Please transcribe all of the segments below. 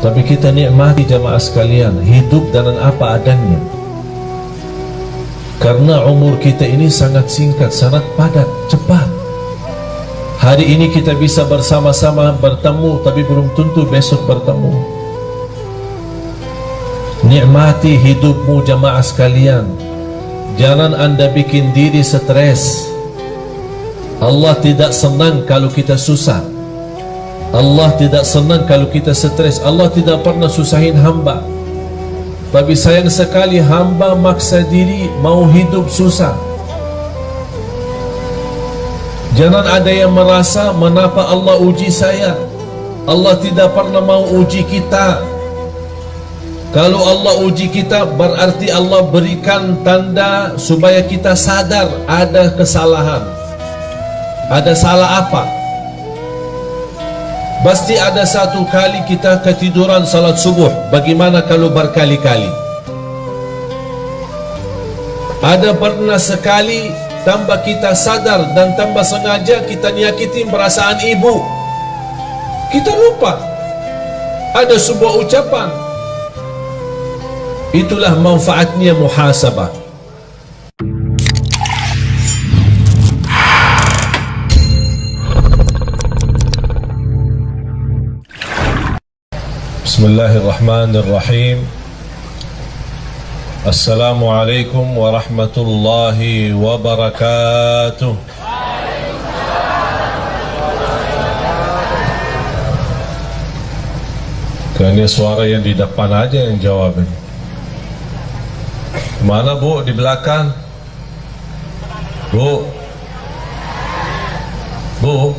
Tapi kita nikmati jamaah sekalian, hidup dengan apa adanya. Karena umur kita ini sangat singkat, sangat padat, cepat. Hari ini kita bisa bersama-sama bertemu, tapi belum tentu besok bertemu. Nikmati hidupmu jamaah sekalian. Jangan anda bikin diri stres. Allah tidak senang kalau kita susah. Allah tidak senang kalau kita stres. Allah tidak pernah susahin hamba. Tapi sayang sekali hamba maksa diri mau hidup susah. Jangan ada yang merasa mengapa Allah uji saya. Allah tidak pernah mau uji kita. Kalau Allah uji kita berarti Allah berikan tanda supaya kita sadar ada kesalahan. Ada salah apa? Pasti ada satu kali kita ketiduran salat subuh. Bagaimana kalau berkali-kali? Ada pernah sekali tambah kita sadar dan tambah sengaja kita nyakiti perasaan ibu. Kita lupa. Ada sebuah ucapan. Itulah manfaatnya muhasabah. Bismillahirrahmanirrahim. Assalamualaikum warahmatullahi wabarakatuh. Kayaknya suara yang di depan aja yang jawab ini. Mana bu? Di belakang? Bu? Bu?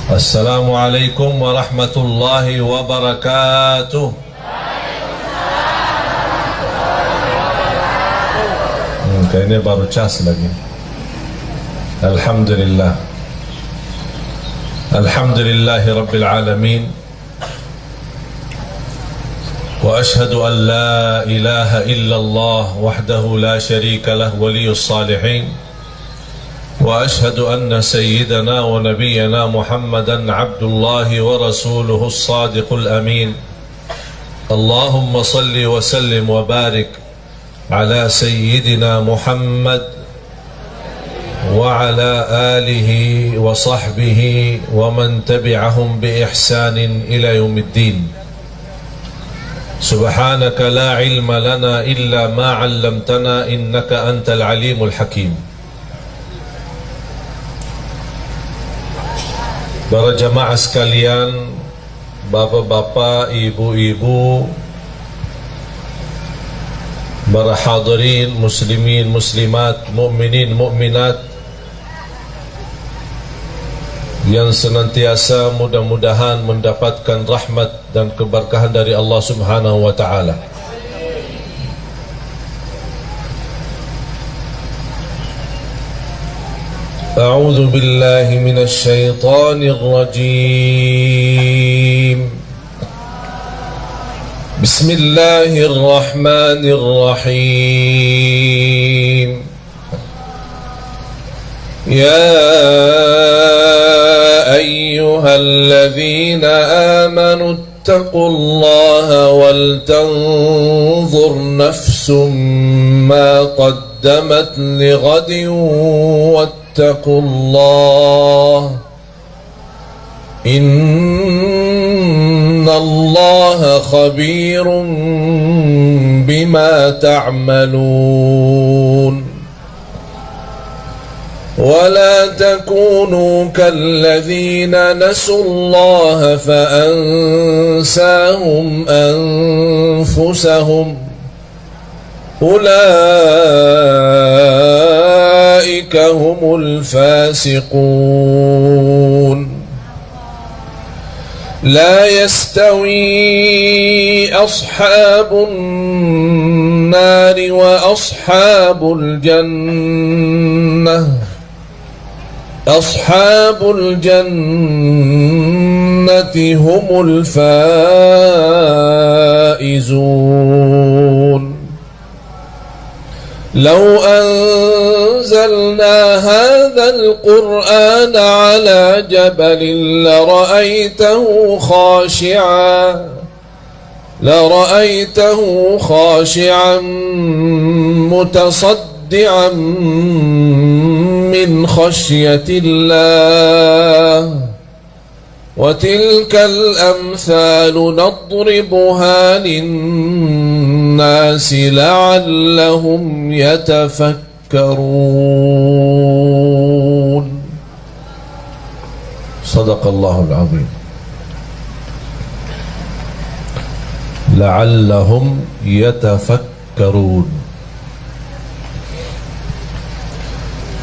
Assalamualaikum warahmatullahi wabarakatuh. Kayaknya baru cas lagi. Alhamdulillah. Alhamdulillahi Rabbil Alamin. Wa ashhadu an la ilaha illallah wahdahu la sharika lah waliyus salihin. وأشهد أن سيدنا ونبينا محمدا عبد الله ورسوله الصادق الأمين. اللهم صل وسلم وبارك على سيدنا محمد وعلى آله وصحبه ومن تبعهم بإحسان إلى يوم الدين. سبحانك لا علم لنا إلا ما علمتنا إنك أنت العليم الحكيم. Para jamaah sekalian, bapak-bapak, ibu-ibu, para hadirin, muslimin, muslimat, mukminin, mukminat yang senantiasa mudah-mudahan mendapatkan rahmat dan keberkahan dari Allah Subhanahu wa taala. أعوذ بالله من الشيطان الرجيم. بسم الله الرحمن الرحيم. يا أيها الذين آمنوا اتقوا الله ولتنظر نفس ما قدمت لغد واتقوا الله إن الله خبير بما تعملون. ولا تكونوا كالذين نسوا الله فأنساهم أنفسهم أولئك هم الفاسقون. لا يستوي أصحاب النار وأصحاب الجنة. أصحاب الجنة هم الفائزون. لو أنزلنا هذا القرآن على جبل لرأيته خاشعا متصدعا من خشية الله وتلك الأمثال نضربها للناس لعلهم يتفكرون. صدق الله العظيم. لعلهم يتفكرون.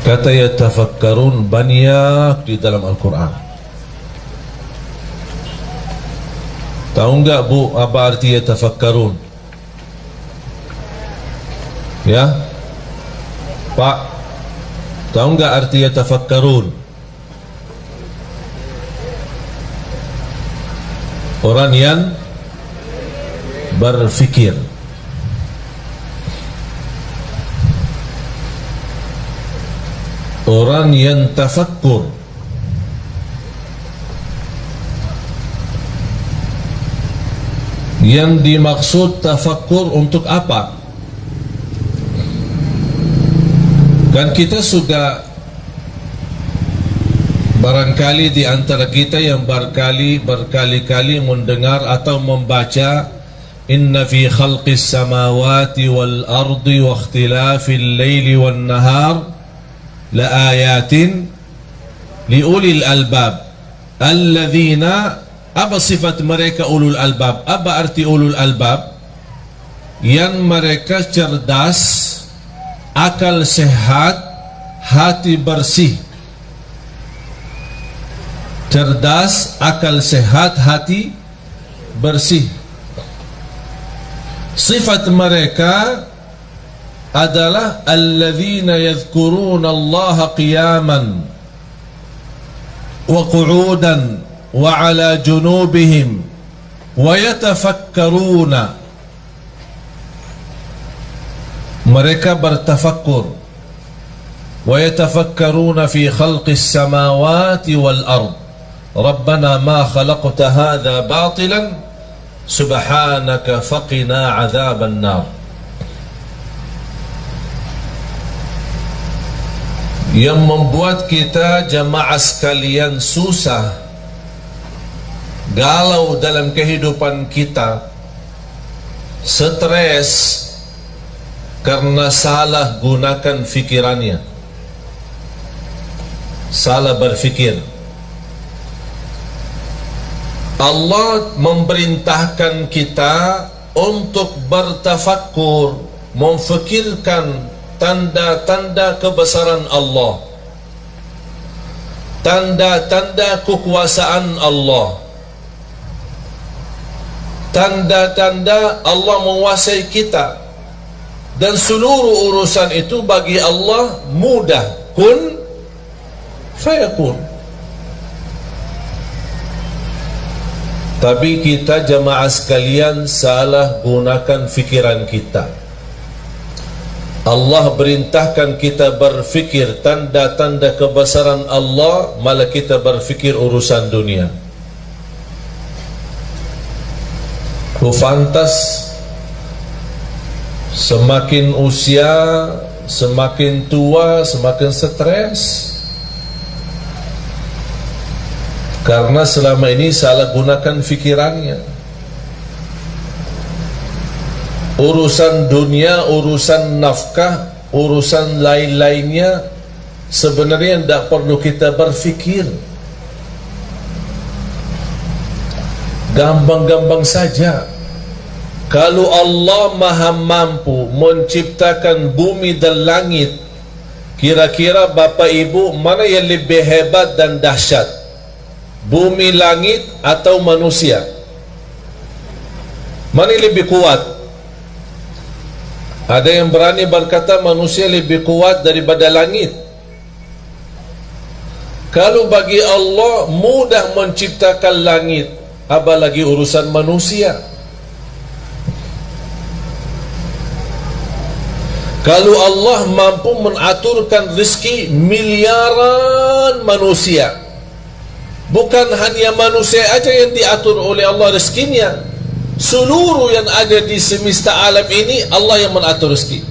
Kata yatafakkarun banyak di dalam Al-Quran. Tahu enggak Bu apa arti yatafakkarun? Ya Pak, tahu enggak arti yatafakkarun? Orang yang berfikir. Orang yang tafakkur. Yang dimaksud tafakkur untuk apa? Kan kita sudah barangkali di antara kita yang berkali-kali mendengar atau membaca inna fi khalqis samawati wal ardi wa ikhtilafil laili wan nahar la ayatin li ulil albab alladzina. Apa sifat mereka ulul albab? Apa arti ulul albab? Yang mereka cerdas, akal sehat, hati bersih. Cerdas, akal sehat, hati bersih. Sifat mereka adalah alladzina yadhkuruna Allah qiyaman wa qu'udan wa ala junubihim wa yatafakkaruna. Mereka bertafakkur. Wa yatafakkaruna fi khalqis samawati wal ard. Rabbana ma khalaqta hadha batilan subhanaka faqina adzaban nar. Yang membuat kita jamaah sekalian susah, galau dalam kehidupan kita, stres karena salah gunakan fikirannya, salah berfikir. Allah memerintahkan kita untuk bertafakkur, memfikirkan tanda-tanda kebesaran Allah, tanda-tanda kekuasaan Allah, tanda-tanda Allah menguasai kita, dan seluruh urusan itu bagi Allah mudah, kun fayakun. Tapi kita jamaah sekalian salah gunakan fikiran kita. Allah perintahkan kita berfikir tanda-tanda kebesaran Allah, malah kita berfikir urusan dunia. Pantas semakin usia, semakin tua, semakin stres, karena selama ini salah gunakan fikirannya. Urusan dunia, urusan nafkah, urusan lain-lainnya sebenarnya tidak perlu kita berfikir. Gampang-gampang saja. Kalau Allah maha mampu menciptakan bumi dan langit, kira-kira Bapak Ibu mana yang lebih hebat dan dahsyat? Bumi, langit atau manusia? Mana yang lebih kuat? Ada yang berani berkata manusia lebih kuat daripada langit. Kalau bagi Allah mudah menciptakan langit, apalagi urusan manusia. Kalau Allah mampu mengaturkan rezeki miliaran manusia, bukan hanya manusia aja yang diatur oleh Allah rezekinya, seluruh yang ada di semesta alam ini Allah yang mengatur rezeki.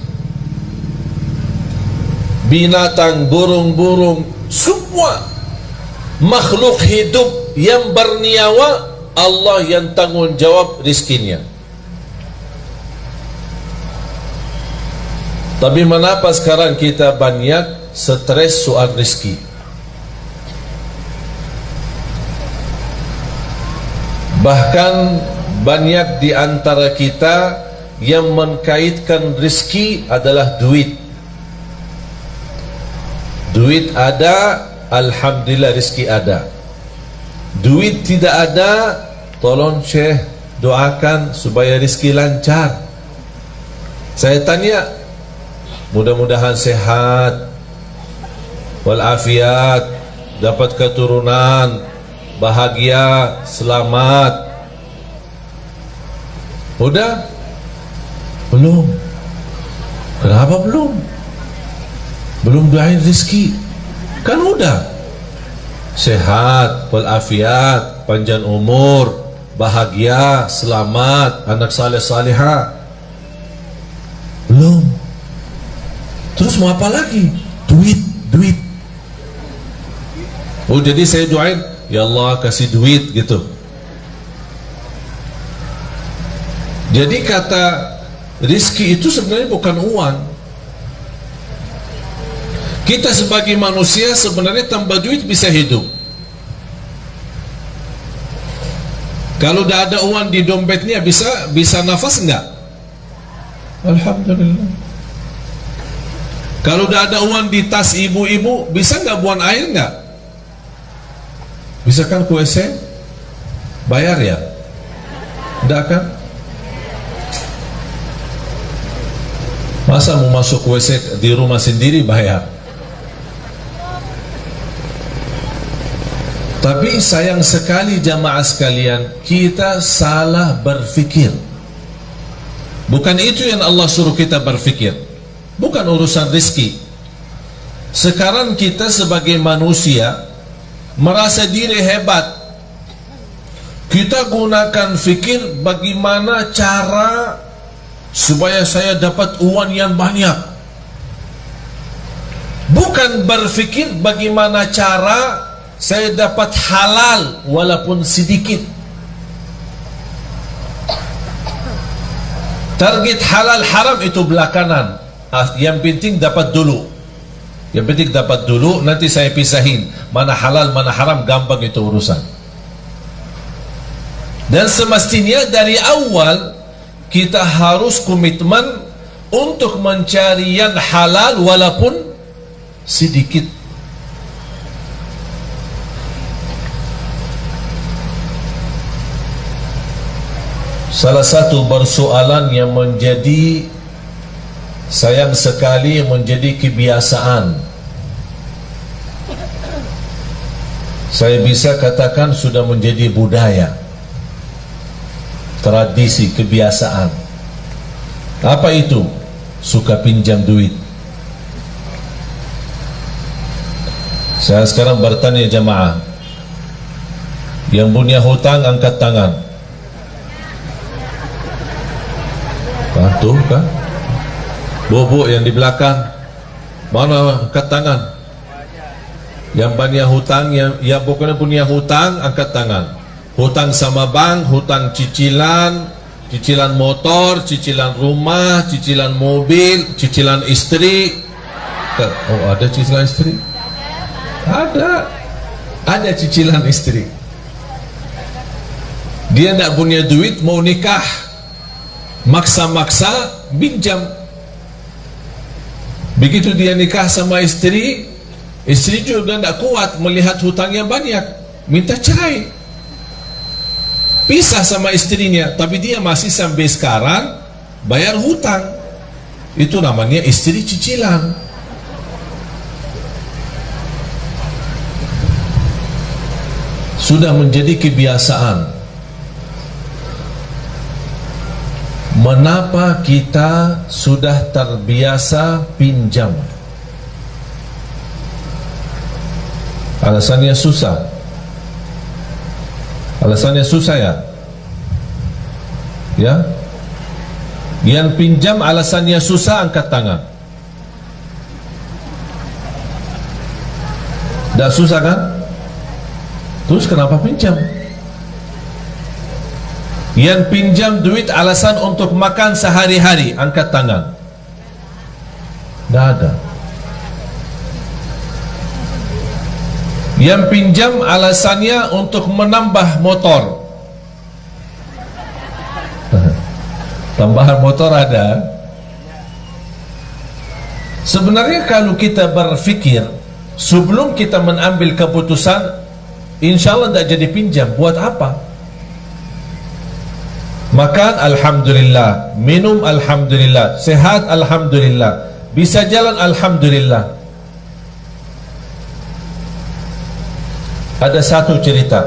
Binatang, burung-burung, semua makhluk hidup yang bernyawa, Allah yang tanggung jawab rezekinya. Tapi mengapa sekarang kita banyak stres soal rezeki? Bahkan banyak di antara kita yang mengkaitkan rezeki adalah duit. Duit ada, alhamdulillah rezeki ada. Duit tidak ada, tolong Syekh doakan supaya rezeki lancar. Saya tanya, mudah-mudahan sehat walafiat, dapat keturunan, bahagia, selamat. Udah? Belum. Kenapa belum? Belum doain rezeki. Kan udah. Sehat walafiat, panjang umur, bahagia, selamat, anak saleh salihah. Belum. Terus mau apa lagi? Duit. Oh, jadi saya doain, ya Allah kasih duit gitu. Jadi kata rizki itu sebenarnya bukan uang. Kita sebagai manusia sebenarnya tanpa duit bisa hidup. Kalau tidak ada uang di dompetnya bisa nafas enggak? Alhamdulillah. Kalau tidak ada uang di tas ibu-ibu, bisa nggak buang air nggak? Bisa kan ke WC? Bayar ya? Tidak kan? Masa mau masuk WC di rumah sendiri bayar? Tapi sayang sekali jamaah sekalian, kita salah berfikir. Bukan itu yang Allah suruh kita berfikir. Bukan urusan rezeki. Sekarang kita sebagai manusia merasa diri hebat. Kita gunakan fikir bagaimana cara supaya saya dapat uang yang banyak. Bukan berfikir bagaimana cara saya dapat halal walaupun sedikit. Target halal haram itu belakangan. Yang penting dapat dulu. Yang penting dapat dulu, nanti saya pisahin mana halal mana haram, gampang itu urusan. Dan semestinya dari awal kita harus komitmen untuk mencari yang halal walaupun sedikit. Salah satu persoalan yang menjadi sayang sekali menjadi kebiasaan, saya bisa katakan sudah menjadi budaya, tradisi, kebiasaan. Apa itu? Suka pinjam duit. Saya sekarang bertanya jamaah, yang punya hutang angkat tangan. Tuh kan? Bobo yang di belakang, mana angkat tangan? Yang banyak hutang, yang pokoknya punya hutang, angkat tangan. Hutang sama bank, hutang cicilan, cicilan motor, cicilan rumah, cicilan mobil, cicilan istri. Oh, ada cicilan istri? Ada cicilan istri. Dia tidak punya duit, mau nikah, maksa-maksa pinjam. Begitu dia nikah sama istri, istri juga tidak kuat melihat hutangnya banyak, minta cerai, pisah sama istrinya. Tapi dia masih sampai sekarang bayar hutang. Itu namanya istri cicilan. Sudah menjadi kebiasaan. Mengapa kita sudah terbiasa pinjam? Alasannya susah. Alasannya susah ya? Ya? Yang pinjam alasannya susah, angkat tangan. Dah susah kan? Terus kenapa pinjam? Yang pinjam duit alasan untuk makan sehari-hari, angkat tangan. Tidak ada. Yang pinjam alasannya untuk menambah motor. Tambahan motor ada. Sebenarnya kalau kita berfikir sebelum kita mengambil keputusan, insya Allah tidak jadi pinjam. Buat apa? Makan alhamdulillah, minum alhamdulillah, sehat alhamdulillah, bisa jalan alhamdulillah. Ada satu cerita.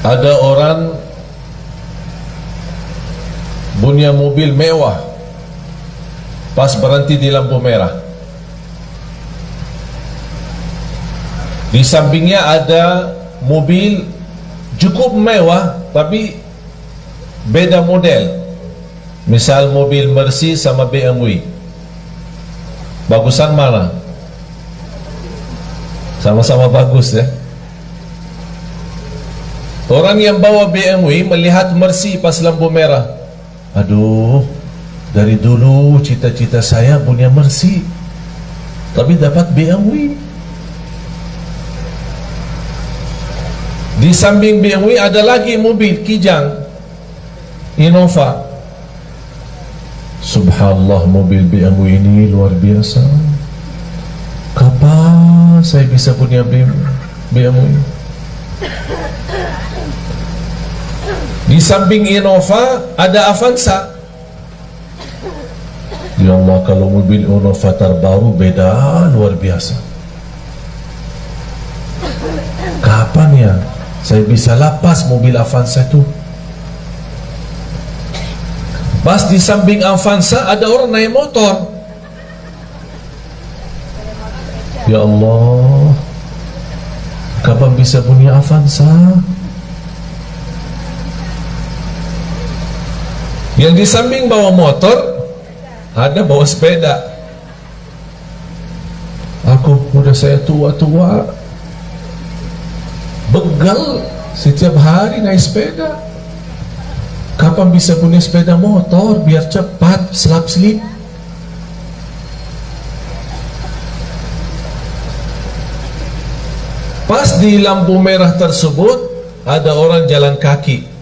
Ada orang punya mobil mewah, pas berhenti di lampu merah. Di sampingnya ada mobil cukup mewah tapi beda model. Misal mobil Mercy sama BMW, bagusan mana? Sama-sama bagus ya. Orang yang bawa BMW melihat Mercy pas lampu merah. Aduh, dari dulu cita-cita saya punya Mercy, tapi dapat BMW. Di samping BMW ada lagi mobil Kijang, Innova. Subhanallah, mobil BMW ini luar biasa. Kapan saya bisa punya BMW? Di samping Innova ada Avanza. Ya Allah, kalau mobil Innova terbaru beda luar biasa. Kapan ya saya bisa lapas mobil Avanza itu? Pas di samping Avanza ada orang naik motor. Ya Allah, kapan bisa punya Avanza? Yang di samping bawa motor, ada bawa sepeda. Aku udah saya tua-tua, begal setiap hari naik sepeda. Kapan bisa punya sepeda motor biar cepat selap-selip? Pas di lampu merah tersebut ada orang jalan kaki.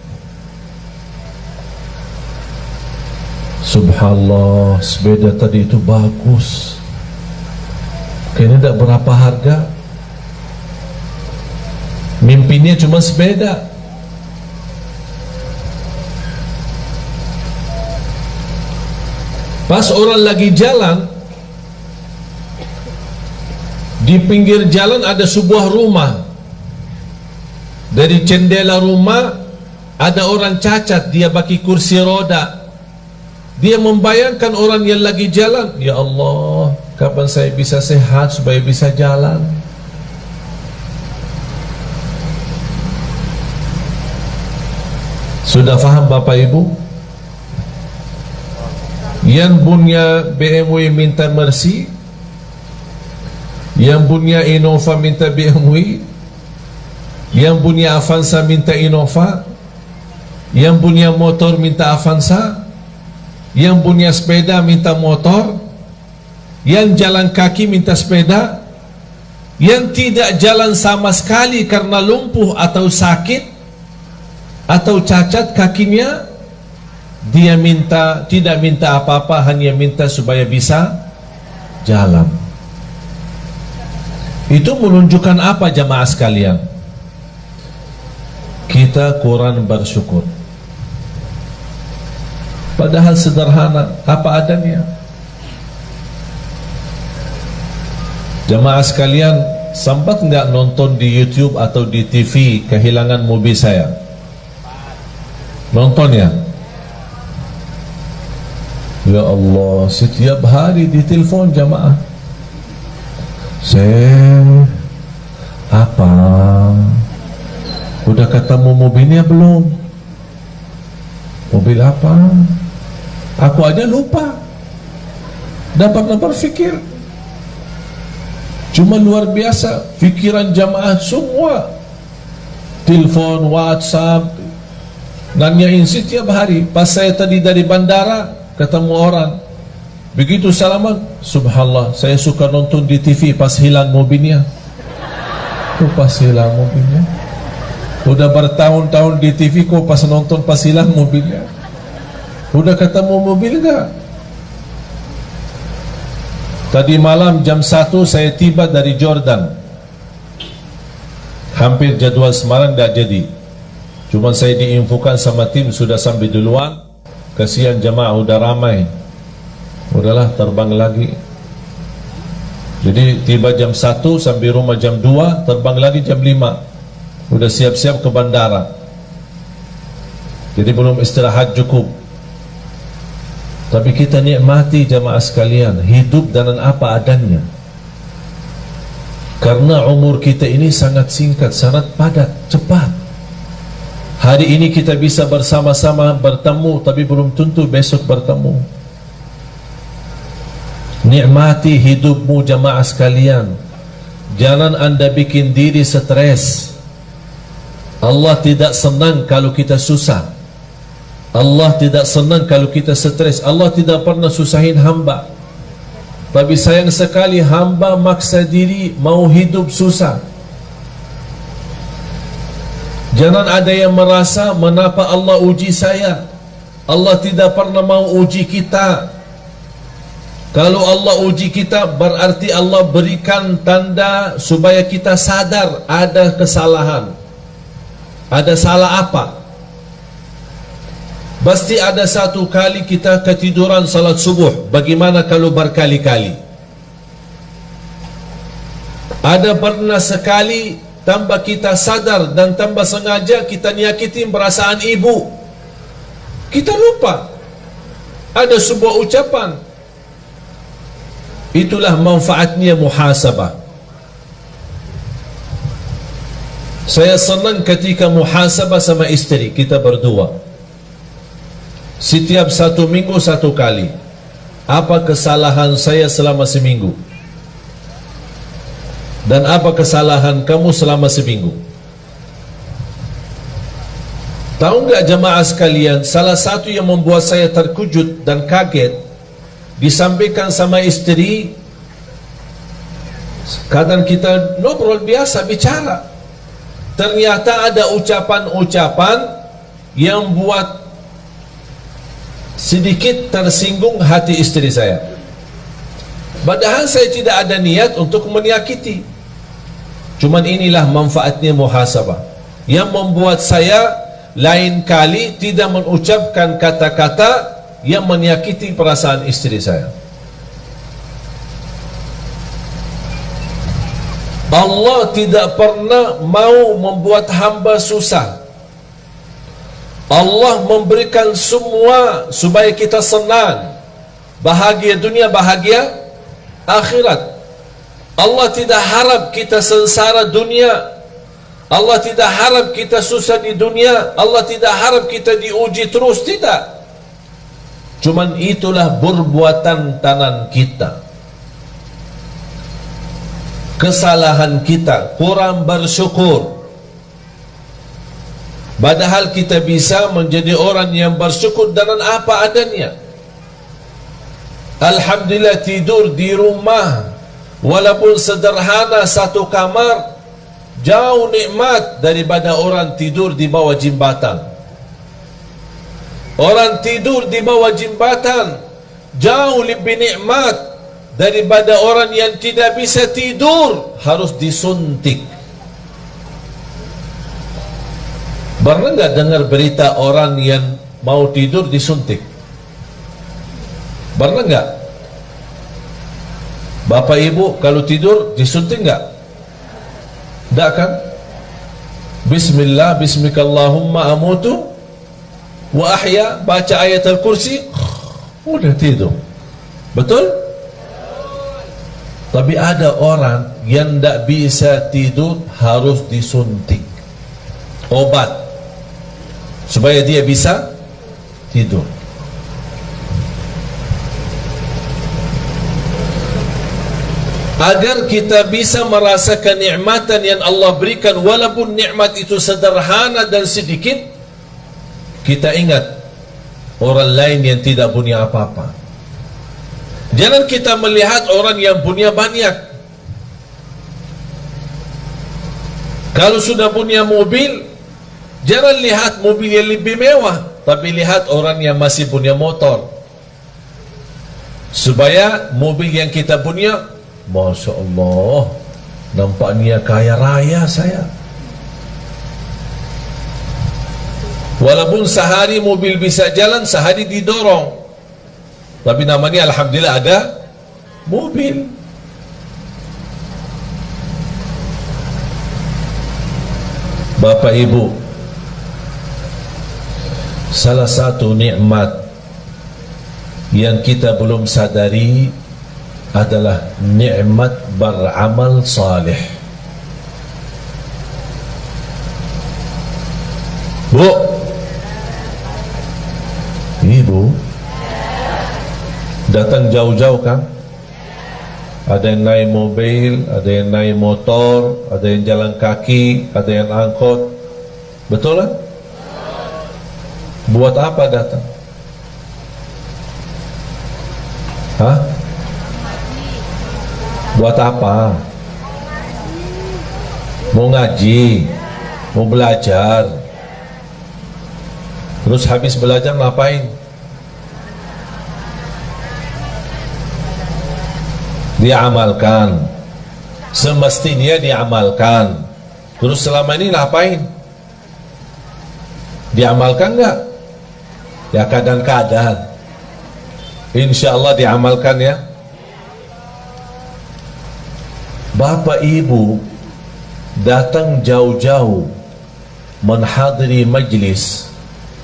Subhanallah, sepeda tadi itu bagus, kayaknya tidak berapa harga. Mimpinya cuma sepeda. Pas orang lagi jalan, di pinggir jalan ada sebuah rumah. Dari jendela rumah ada orang cacat, dia pakai kursi roda. Dia membayangkan orang yang lagi jalan, ya Allah, kapan saya bisa sehat supaya bisa jalan? Sudah faham Bapak Ibu? Yang punya BMW minta Mercy, yang punya Innova minta BMW, yang punya Avanza minta Innova, yang punya motor minta Avanza, yang punya sepeda minta motor, yang jalan kaki minta sepeda, yang tidak jalan sama sekali karena lumpuh atau sakit atau cacat kakinya, dia minta, tidak minta apa-apa, hanya minta supaya bisa jalan. Itu menunjukkan apa jamaah sekalian? Kita kurang bersyukur. Padahal sederhana, apa adanya. Jamaah sekalian, sempat nggak nonton di YouTube atau di TV kehilangan mobil saya? Nonton ya? Ya Allah, setiap hari ditelepon jamaah. Apa? Udah ketemu mobilnya belum? Mobil apa? Aku aja lupa. Dapat berpikir. Cuma luar biasa fikiran jamaah semua. Telepon, WhatsApp, nanyain setiap hari. Pas saya tadi dari bandara ketemu orang, begitu salaman, subhanallah, saya suka nonton di TV pas hilang mobilnya. Pas hilang mobilnya. Udah bertahun-tahun di TV kok pas nonton pas hilang mobilnya. Udah ketemu mobil enggak? Tadi malam jam 1 saya tiba dari Jordan. Hampir jadwal Semarang tidak jadi. Cuma saya diinfokan sama tim sudah sampai duluan. Kasihan jemaah udah ramai. Udahlah terbang lagi. Jadi tiba jam 1 sampai rumah jam 2, terbang lagi jam 5. Udah siap-siap ke bandara. Jadi belum istirahat cukup. Tapi kita nikmati jemaah sekalian, hidup dengan apa adanya. Karena umur kita ini sangat singkat, sangat padat, cepat. Hari ini kita bisa bersama-sama bertemu, tapi belum tentu besok bertemu. Nikmati hidupmu jamaah sekalian. Jangan anda bikin diri stres. Allah tidak senang kalau kita susah. Allah tidak senang kalau kita stres. Allah tidak pernah susahin hamba. Tapi sayang sekali hamba maksa diri mau hidup susah. Jangan ada yang merasa mengapa Allah uji saya. Allah tidak pernah mau uji kita. Kalau Allah uji kita berarti Allah berikan tanda supaya kita sadar ada kesalahan. Ada salah apa? Pasti ada satu kali kita ketiduran salat subuh. Bagaimana kalau berkali-kali? Ada pernah sekali tambah kita sadar dan tambah sengaja kita nyakitin perasaan ibu. Kita lupa. Ada sebuah ucapan. Itulah manfaatnya muhasabah. Saya senang ketika muhasabah sama istri kita berdua. Setiap 1 minggu 1 kali. Apa kesalahan saya selama seminggu? Dan apa kesalahan kamu selama seminggu? Tahu enggak jemaah sekalian, salah satu yang membuat saya terkejut dan kaget, disampaikan sama istri, kadang kita ngobrol biasa bicara, ternyata ada ucapan-ucapan yang buat sedikit tersinggung hati istri saya. Padahal saya tidak ada niat untuk menyakiti. Cuman inilah manfaatnya muhasabah yang membuat saya lain kali tidak mengucapkan kata-kata yang menyakiti perasaan istri saya. Allah tidak pernah mau membuat hamba susah. Allah memberikan semua supaya kita senang, bahagia dunia, bahagia akhirat. Allah tidak harap kita sengsara dunia. Allah tidak harap kita susah di dunia. Allah tidak harap kita diuji terus, tidak. Cuman itulah perbuatan tangan kita, kesalahan kita, kurang bersyukur. Padahal kita bisa menjadi orang yang bersyukur dengan apa adanya. Alhamdulillah tidur di rumah walaupun sederhana 1 kamar jauh nikmat daripada orang tidur di bawah jembatan. Orang tidur di bawah jembatan jauh lebih nikmat daripada orang yang tidak bisa tidur, harus disuntik. Pernah enggak dengar berita orang yang mau tidur disuntik? Pernah enggak? Bapak ibu kalau tidur disuntik enggak? Enggak kan? Bismillah, bismikallahumma amutu wa ahya, baca ayat al-kursi, udah tidur. Betul? Tapi ada orang yang tidak bisa tidur, harus disuntik obat supaya dia bisa tidur. Agar kita bisa merasakan nikmatan yang Allah berikan, walaupun nikmat itu sederhana dan sedikit, kita ingat orang lain yang tidak punya apa-apa. Jangan kita melihat orang yang punya banyak. Kalau sudah punya mobil, jangan lihat mobil yang lebih mewah, tapi lihat orang yang masih punya motor. Supaya mobil yang kita punya, Masya Allah, nampaknya kaya raya saya. Walaupun sehari mobil bisa jalan, sehari didorong, tapi namanya alhamdulillah ada mobil. Bapak Ibu, salah satu nikmat yang kita belum sadari adalah nikmat beramal saleh. Bu, Ibu datang jauh-jauh kan? Ada yang naik mobil, ada yang naik motor, ada yang jalan kaki, ada yang angkot. Betul kan? Buat apa datang? Hah? Buat apa? Mau ngaji, mau belajar. Terus habis belajar ngapain? Diamalkan. Semestinya diamalkan. Terus selama ini ngapain? Diamalkan enggak? Ya kadang-kadang. Insya Allah diamalkan ya. Bapak Ibu datang jauh-jauh menghadiri majlis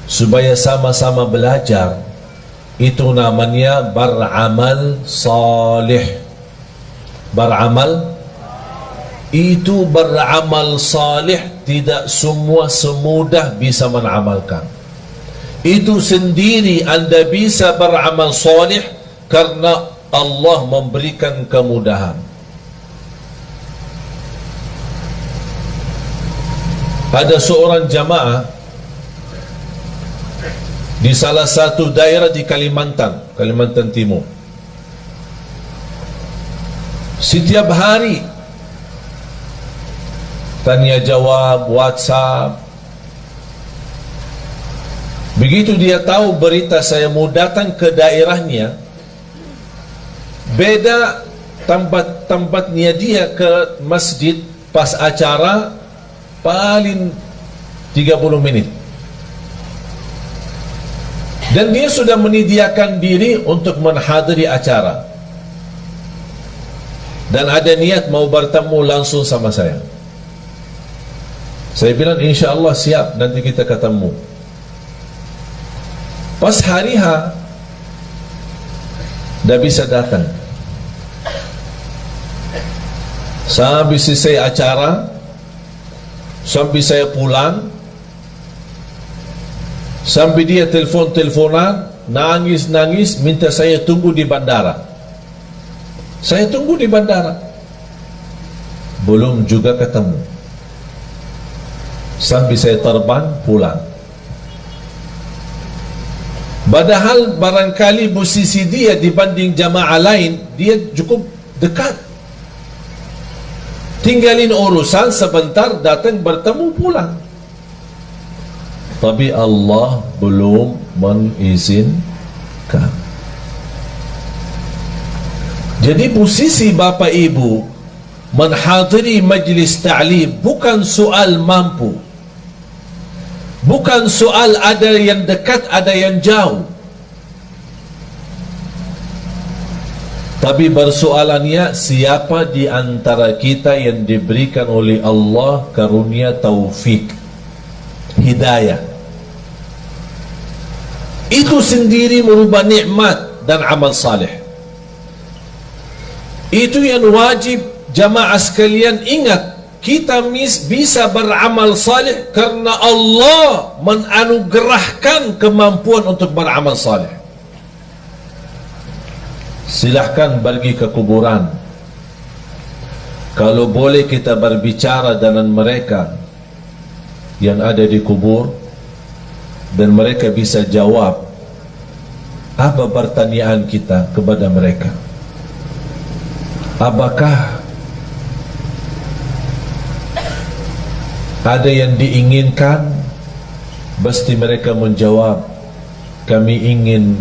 supaya sama-sama belajar, itu namanya beramal salih. Beramal itu beramal salih, tidak semua semudah bisa mengamalkan. Itu sendiri Anda bisa beramal salih karena Allah memberikan kemudahan. Ada seorang jamaah di salah satu daerah di Kalimantan Timur. Setiap hari tanya jawab, WhatsApp. Begitu dia tahu berita saya mau datang ke daerahnya, beda tempatnya dia ke masjid pas acara paling 30 menit. Dan dia sudah menyediakan diri untuk menghadiri acara. Dan ada niat mau bertemu langsung sama saya. Saya bilang insya Allah siap, nanti kita ketemu. Pas hari H, dah bisa datang. Sampai selesai acara, sampai saya pulang, sampai dia teleponan, nangis, minta saya tunggu di bandara. Saya tunggu di bandara, belum juga ketemu. Sampai saya terbang pulang. Padahal barangkali posisi dia dibanding jamaah lain, dia cukup dekat. Tinggalin urusan sebentar, datang bertemu pulang. Tapi Allah belum mengizinkan. Jadi posisi Bapak Ibu menghadiri majlis ta'lim bukan soal mampu, bukan soal ada yang dekat, ada yang jauh, tapi persoalannya siapa di antara kita yang diberikan oleh Allah karunia taufik, hidayah. Itu sendiri merubah nikmat dan amal saleh. Itu yang wajib jamaah sekalian ingat. Kita bisa beramal saleh karena Allah menanugerahkan kemampuan untuk beramal saleh. Silahkan pergi ke kuburan. Kalau boleh kita berbicara dengan mereka yang ada di kubur, dan mereka bisa jawab apa pertanyaan kita kepada mereka. Apakah ada yang diinginkan? Pasti mereka menjawab, kami ingin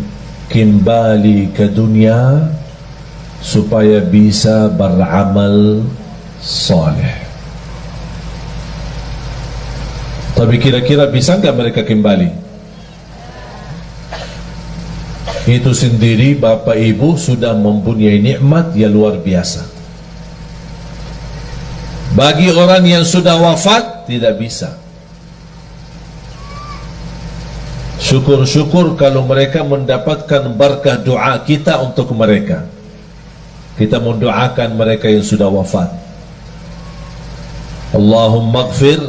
kembali ke dunia supaya bisa beramal saleh. Tapi kira-kira bisa enggak mereka kembali? Itu sendiri Bapak Ibu sudah mempunyai nikmat yang luar biasa. Bagi orang yang sudah wafat tidak bisa. Syukur-syukur kalau mereka mendapatkan berkah doa kita untuk mereka. Kita mendoakan mereka yang sudah wafat. Allahumma ighfir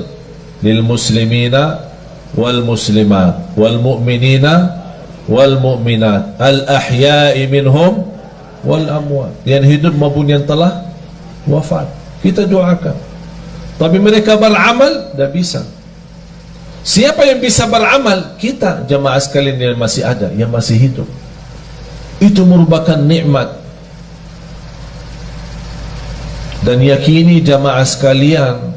lil muslimina wal muslimat wal mu'minina wal mu'minat al ahya'i minhum wal amwat. Yang hidup maupun yang telah wafat, kita doakan. Tapi mereka beramal tidak bisa. Siapa yang bisa beramal? Kita, jamaah sekalian yang masih ada, yang masih hidup. Itu merupakan nikmat. Dan yakini jamaah sekalian,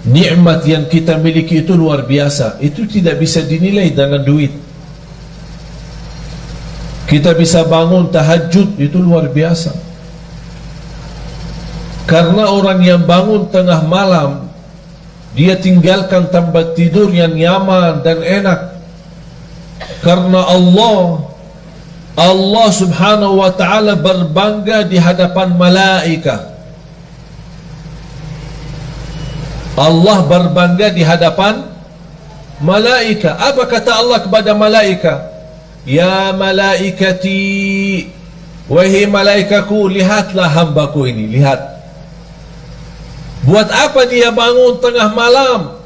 nikmat yang kita miliki itu luar biasa. Itu tidak bisa dinilai dengan duit. Kita bisa bangun tahajud, itu luar biasa. Karena orang yang bangun tengah malam, dia tinggalkan tempat tidur yang nyaman dan enak. Karena Allah subhanahu wa ta'ala berbangga di hadapan malaikat. Allah berbangga di hadapan malaikat. Apa kata Allah kepada malaikat? Ya malaikati, wahai malaikaku, lihatlah hambaku ini, lihat. Buat apa dia bangun tengah malam,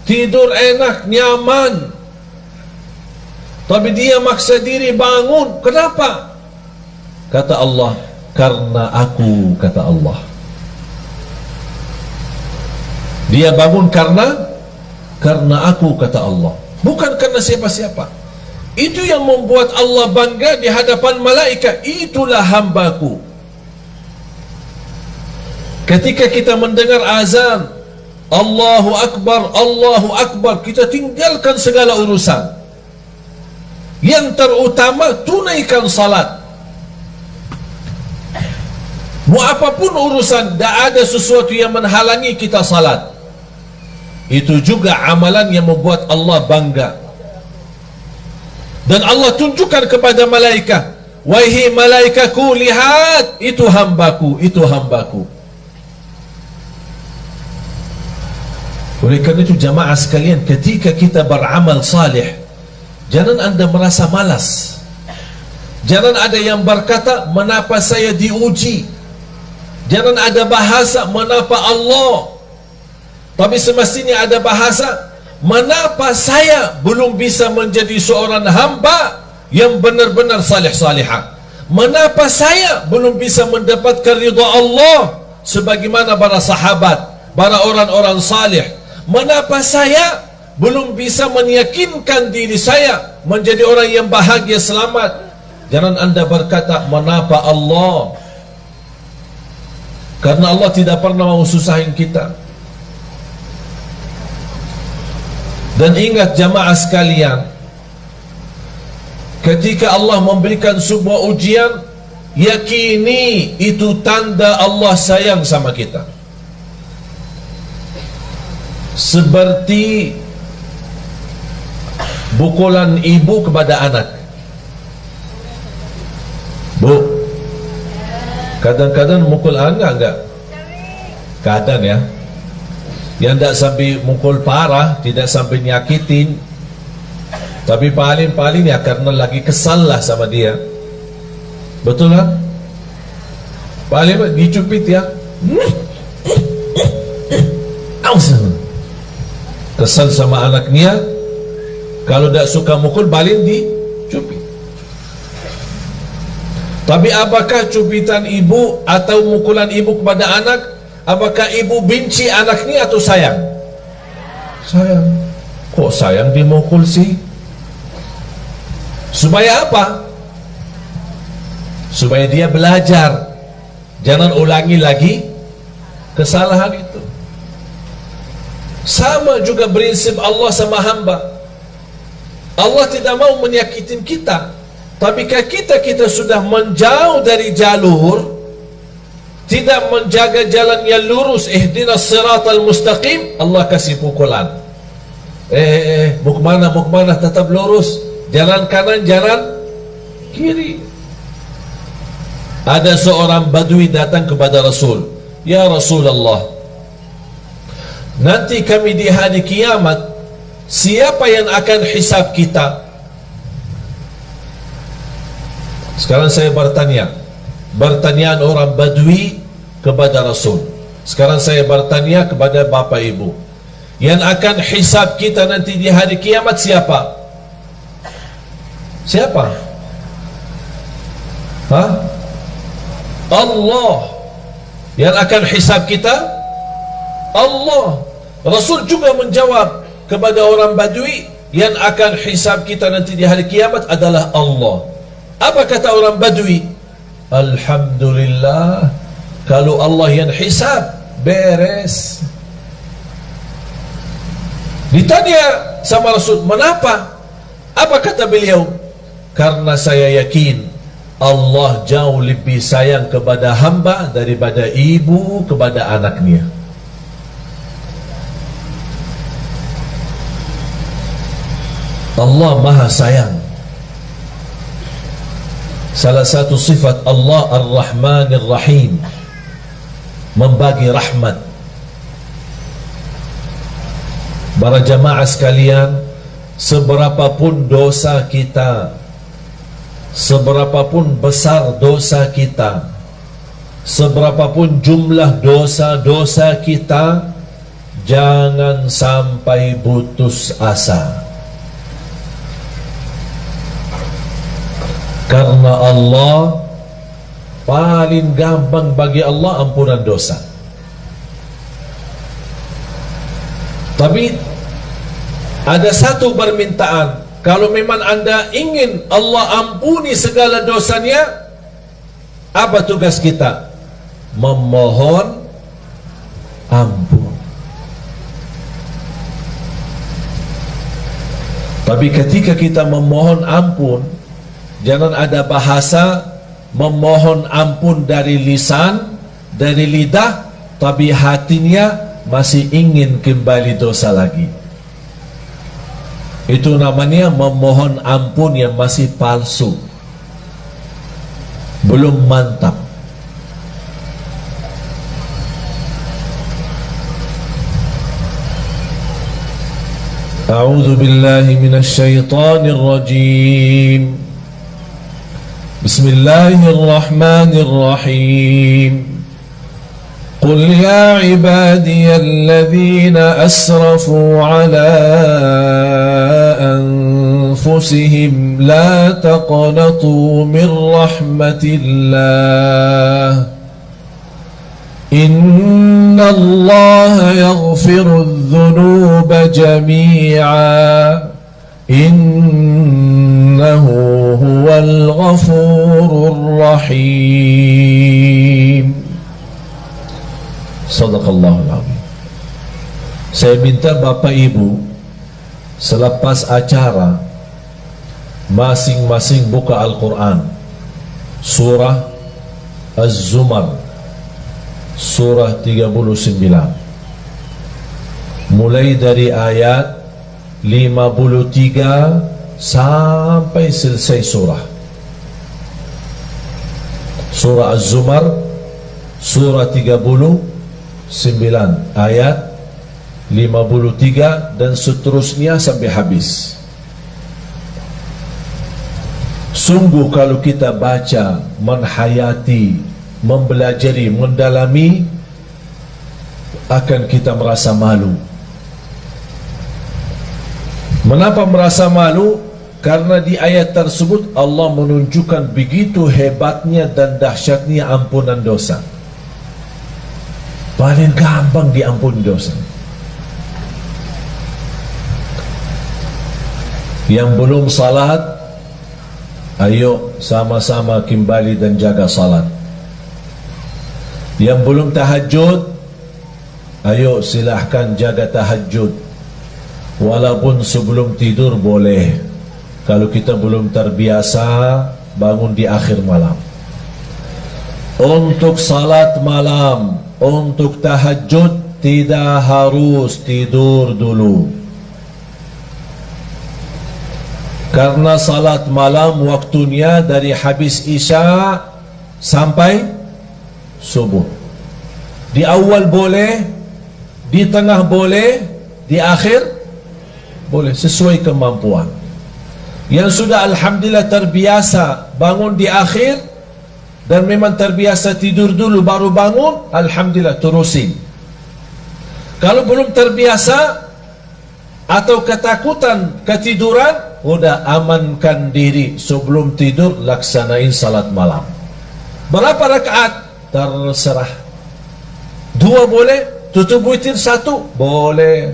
tidur enak, nyaman, tapi dia maksa diri bangun? Kenapa? Kata Allah, karena aku, kata Allah. Dia bangun karena aku, kata Allah, bukan karena siapa-siapa. Itu yang membuat Allah bangga di hadapan malaikat. Itulah hambaku. Ketika kita mendengar azan Allahu Akbar, Allahu Akbar, kita tinggalkan segala urusan. Yang terutama, tunaikan salat. Mau apapun urusan, tidak ada sesuatu yang menghalangi kita salat. Itu juga amalan yang membuat Allah bangga. Dan Allah tunjukkan kepada malaikat, wahai malaikatku, lihat, itu hambaku, itu hambaku. Oleh kerana itu jamaah sekalian, ketika kita beramal salih, jangan anda merasa malas. Jangan ada yang berkata, mengapa saya diuji? Jangan ada bahasa, mengapa Allah? Tapi semestinya ada bahasa, mengapa saya belum bisa menjadi seorang hamba yang benar-benar salih-salihah? Mengapa saya belum bisa mendapatkan ridha Allah sebagaimana para sahabat, para orang-orang salih? Mengapa saya belum bisa meyakinkan diri saya menjadi orang yang bahagia, selamat? Jangan anda berkata, mengapa Allah? Karena Allah tidak pernah mau susahin kita. Dan ingat jamaah sekalian, ketika Allah memberikan sebuah ujian, yakini itu tanda Allah sayang sama kita. Seperti pukulan ibu kepada anak. Bu, kadang-kadang mukul anak enggak? Kadang ya. Yang tidak sampai mukul parah, tidak sampai nyakitin, Tapi paling-paling ya karena lagi kesal lah sama dia. Betul kan? Paling dicubit ya. Kesal sama anaknya. Kalau tak suka mukul, paling dicubit. Tapi apakah cubitan ibu atau mukulan ibu kepada anak, apakah ibu benci anaknya atau sayang? Sayang. Kok sayang dimukul sih? Supaya apa? Supaya dia belajar, jangan ulangi lagi kesalahan itu. Sama juga prinsip Allah sama hamba. Allah tidak mau menyakitin kita. Tapi kita sudah menjauh dari jalur, tidak menjaga jalan yang lurus, ihdinas siratal mustaqim, Allah kasih pukulan. Mau kemana, tetap lurus, jalan kanan, jalan kiri. Ada seorang badui datang kepada Rasul, ya Rasulullah, nanti kami di hari kiamat, siapa yang akan hisab kita? Sekarang saya bertanya, pertanyaan orang badui kepada Rasul. Sekarang saya bertanya kepada bapak ibu, yang akan hisab kita nanti di hari kiamat siapa? Siapa? Hah? Allah. Yang akan hisab kita Allah. Rasul juga menjawab kepada orang badui, yang akan hisab kita nanti di hari kiamat adalah Allah. Apa kata orang badui? Alhamdulillah, kalau Allah yang hisab, beres. Ditanya sama Rasul, kenapa? Apa kata beliau? Karena saya yakin Allah jauh lebih sayang kepada hamba daripada ibu kepada anaknya. Allah maha sayang. Salah satu sifat Allah Ar-Rahman Ar-Rahim, membagi rahmat. Para jamaah sekalian, seberapapun dosa kita, seberapapun besar dosa kita, seberapapun jumlah dosa-dosa kita, jangan sampai putus asa. Karena Allah paling gampang bagi Allah ampunan dosa. Tapi ada satu permintaan, kalau memang anda ingin Allah ampuni segala dosanya, apa tugas kita? Memohon ampun. Tapi ketika kita memohon ampun, jangan ada bahasa memohon ampun dari lisan, dari lidah, tapi hatinya masih ingin kembali dosa lagi. Itu namanya memohon ampun yang masih palsu, belum mantap. A'udzu billahi minasy syaithanir rajim. Bismillahirrahmanirrahim. Qul ya ibadiyalladzina asrafu ala anfusihim la taqnatu min rahmatillah. Innallaha yaghfiru adh-dhunuba jami'a. Innahu huwal ghafurur rahim. Sadaqallahul azim. Saya minta Bapak Ibu selepas acara masing-masing buka Al-Quran, surah Az-Zumar, surah 39, mulai dari ayat 53 sampai selesai surah. Surah Az-Zumar, surah 39 ayat 53 dan seterusnya sampai habis. Sungguh kalau kita baca, menghayati, mempelajari, mendalami, akan kita merasa malu. Mengapa merasa malu? Karena di ayat tersebut Allah menunjukkan begitu hebatnya dan dahsyatnya ampunan dosa. Paling gampang diampuni dosa. Yang belum salat, ayo sama-sama kembali dan jaga salat. Yang belum tahajud, ayo silahkan jaga tahajud. Walaupun sebelum tidur boleh, kalau kita belum terbiasa bangun di akhir malam. Untuk salat malam, untuk tahajud tidak harus tidur dulu. Karena salat malam waktunya dari habis isya sampai subuh. Di awal boleh, di tengah boleh, di akhir boleh, sesuai kemampuan. Yang sudah alhamdulillah terbiasa bangun di akhir dan memang terbiasa tidur dulu baru bangun, alhamdulillah terusin. Kalau belum terbiasa atau ketakutan ketiduran, udah amankan diri sebelum tidur, laksanain salat malam. Berapa rakaat? Terserah. 2 boleh, tutup witir 1 boleh,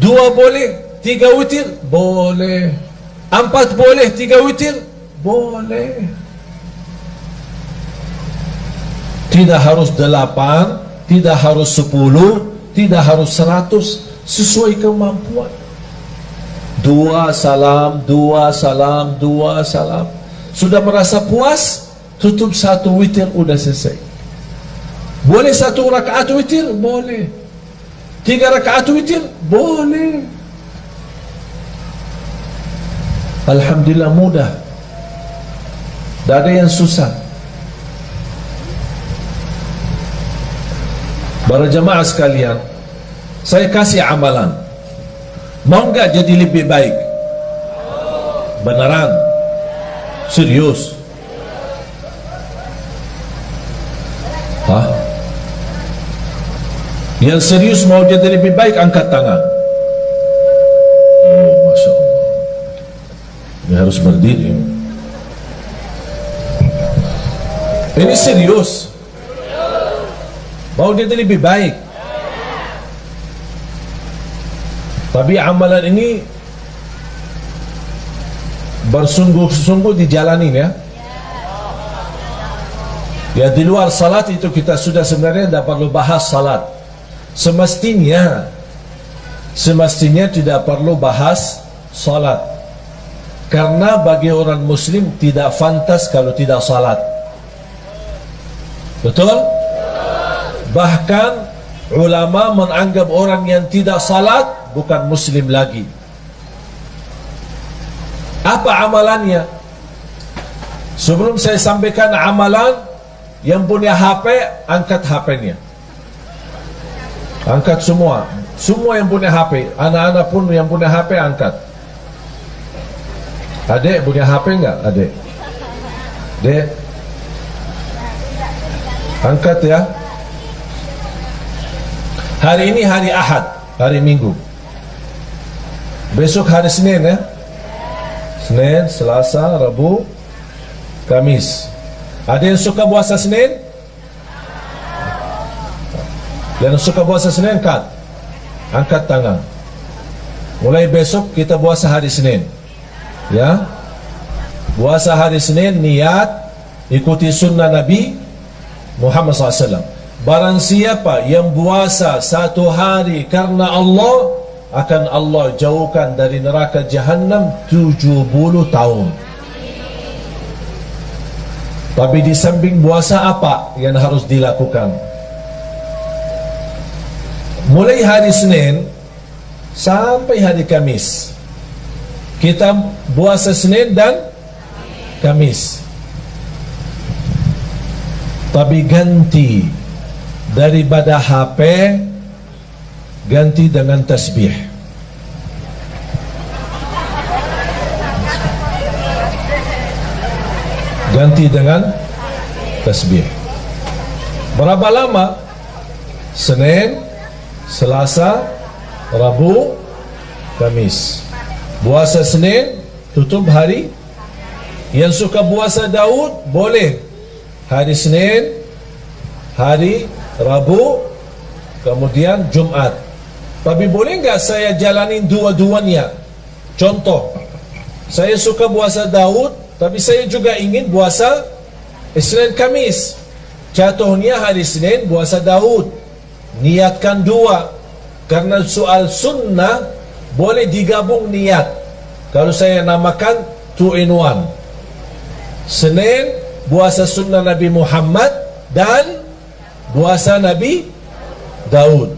2 boleh, 3 witir boleh, 4 boleh, 3 witir boleh. Tidak harus 8, tidak harus 10, tidak harus 100, sesuai kemampuan. 2 salam, 2 salam, 2 salam. Sudah merasa puas, tutup 1 witir, udah selesai. Boleh 1 rakaat witir? Boleh. 3 rakaat witir? Boleh. Alhamdulillah mudah. Tak ada yang susah. Para jemaah sekalian, saya kasih amalan. Mau enggak jadi lebih baik? Beneran? Serius? Hah? Yang serius mau jadi lebih baik angkat tangan. Oh, Masya Allah. Ini harus berdiri. Ini serius. Mau jadi lebih baik. Tapi amalan ini bersungguh-sungguh dijalanin ya. Ya, di luar salat itu kita sudah sebenarnya tidak perlu bahas salat. Semestinya tidak perlu bahas salat. Karena bagi orang muslim tidak fantas kalau tidak salat. Betul? Bahkan ulama menganggap orang yang tidak salat bukan muslim lagi. Apa amalannya? Sebelum saya sampaikan amalan, yang punya HP angkat HP-nya. Angkat semua. Semua yang punya HP. Anak-anak pun yang punya HP angkat. Adik punya HP enggak? Adik? Dek? Angkat ya. Hari ini hari Ahad, hari Minggu. Besok hari Senin ya. Senin, Selasa, Rabu, Kamis. Ada yang suka puasa Senin? Yang suka puasa Senin angkat tangan. Mulai besok kita puasa hari Senin. Ya. Puasa hari Senin, niat ikuti sunnah Nabi Muhammad SAW. Barang siapa yang puasa 1 hari karena Allah, akan Allah jauhkan dari neraka Jahannam 70 tahun. Tapi di samping puasa apa yang harus dilakukan? Mulai hari Senin sampai hari Kamis, kita puasa Senin dan Kamis. Tapi ganti daripada HP, ganti dengan tasbih. Ganti dengan tasbih. Berapa lama? Senin, Selasa, Rabu, Kamis. Puasa Senin, tutup hari. Yang suka puasa Daud, boleh hari Senin, hari Rabu, kemudian Jumat. Tapi boleh enggak saya jalanin dua-duanya? Contoh, saya suka puasa Daud, tapi saya juga ingin puasa Senin Kamis. Contohnya hari Senin puasa Daud, niatkan dua. Karena soal sunnah boleh digabung niat. Kalau saya namakan 2 in 1. Senin puasa sunnah Nabi Muhammad dan puasa Nabi Daud.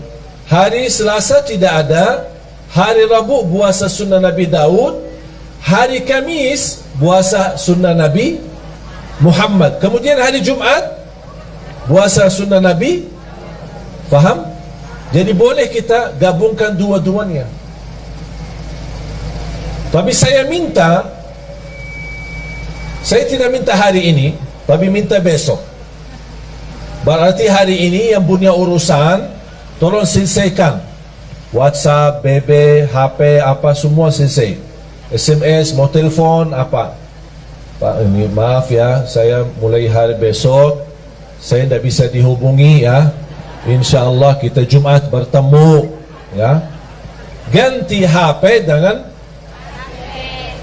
Hari Selasa tidak ada. Hari Rabu puasa sunnah Nabi Daud. Hari Kamis puasa sunnah Nabi Muhammad. Kemudian hari Jumat puasa sunnah Nabi. Faham? Jadi boleh kita gabungkan dua-duanya. Tapi saya tidak minta hari ini, tapi minta besok. Berarti hari ini yang punya urusan, tolong selesaikan. WhatsApp, BB, HP, apa semua selesai. SMS, mau telepon, apa. Pak, ini maaf ya, saya mulai hari besok, saya tidak bisa dihubungi ya. InsyaAllah kita Jumat bertemu ya. Ganti HP dengan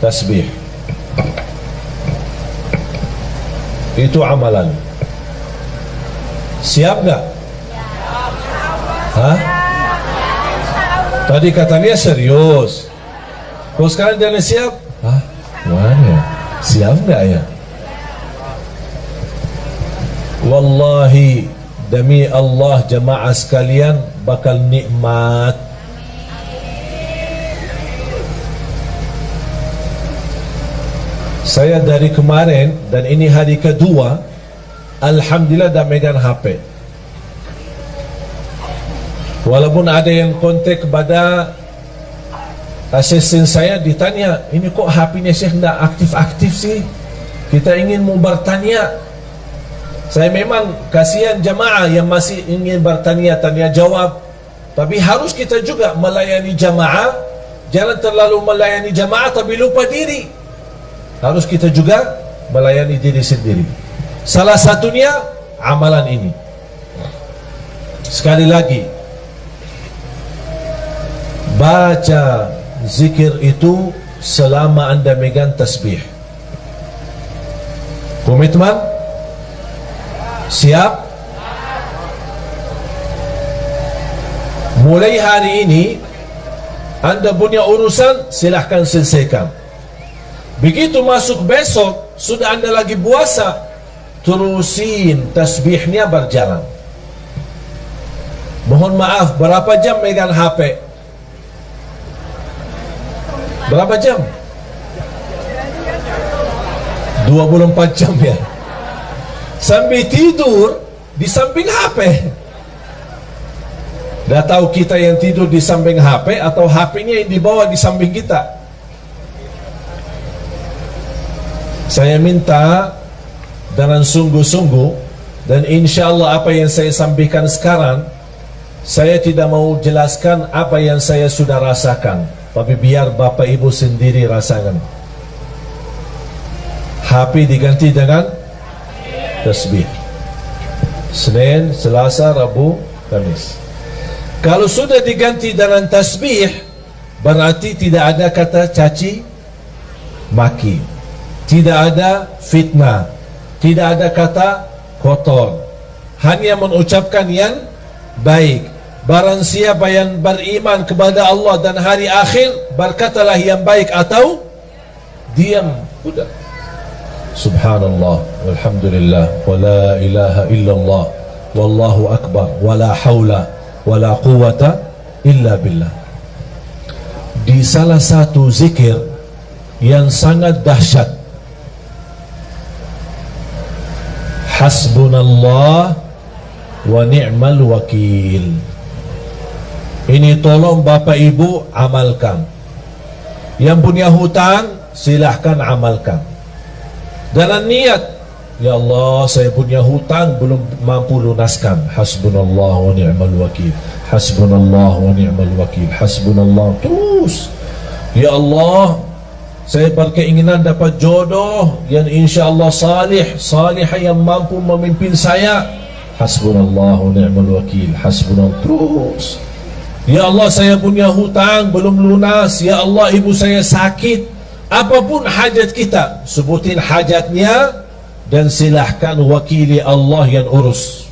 tasbih. Itu amalan. Siap gak? Hah? Tadi katanya serius. Kok sekarang jangan siap? Hah? Mana? Siap gak ya? Wallahi, demi Allah jemaah sekalian, bakal nikmat. Saya dari kemarin dan ini hari kedua, alhamdulillah dah megang HP. Walaupun ada yang kontak kepada asisten saya, ditanya, ini kok HP-nya Syekh tidak aktif-aktif sih? Kita ingin mau bertanya. Saya memang kasihan jemaah yang masih ingin bertanya, tanya jawab. Tapi harus kita juga melayani jemaah. Jangan terlalu melayani jemaah tapi lupa diri. Harus kita juga melayani diri sendiri. Salah satunya amalan ini. Sekali lagi, baca zikir itu selama anda megang tasbih. Komitmen? Siap? Mulai hari ini anda punya urusan, silahkan selesaikan. Begitu masuk besok, sudah anda lagi puasa, terusin tasbihnya berjalan. Mohon maaf, berapa jam megang HP? Berapa jam? 24 jam ya. Sambil tidur di samping HP. Dah tahu kita yang tidur di samping HP atau HP-nya yang dibawa di samping kita. Saya minta dengan sungguh-sungguh, dan insya Allah apa yang saya sampaikan sekarang, saya tidak mau jelaskan apa yang saya sudah rasakan, tapi biar Bapak Ibu sendiri rasakan. HP diganti dengan tasbih. Senin, Selasa, Rabu, Kamis. Kalau sudah diganti dengan tasbih, berarti tidak ada kata caci maki, tidak ada fitnah, tidak ada kata kotor, hanya mengucapkan yang baik. Barang siapa yang beriman kepada Allah dan hari akhir, berkatalah yang baik atau diam. Sudah. Subhanallah, walhamdulillah, wa la ilaha illallah, wallahu akbar, wa la hawla wa la quwata illa billah. Di salah satu zikir yang sangat dahsyat, hasbunallah wa ni'mal wakil. Ini tolong Bapak Ibu amalkan. Yang punya hutang silahkan amalkan. Dalam niat Ya Allah, saya punya hutang belum mampu lunaskan. Hasbunallah wa ni'mal wakil. Hasbunallah wa ni'mal wakil. Hasbunallah. Terus, ya Allah, saya berkeinginan dapat jodoh yang insya-Allah salihah yang mampu memimpin saya. Hasbunallah wa ni'mal wakil. Hasbunallah. Terus, ya Allah, saya punya hutang belum lunas. Ya Allah, ibu saya sakit. Apapun hajat kita, sebutin hajatnya dan silahkan wakili Allah yang urus.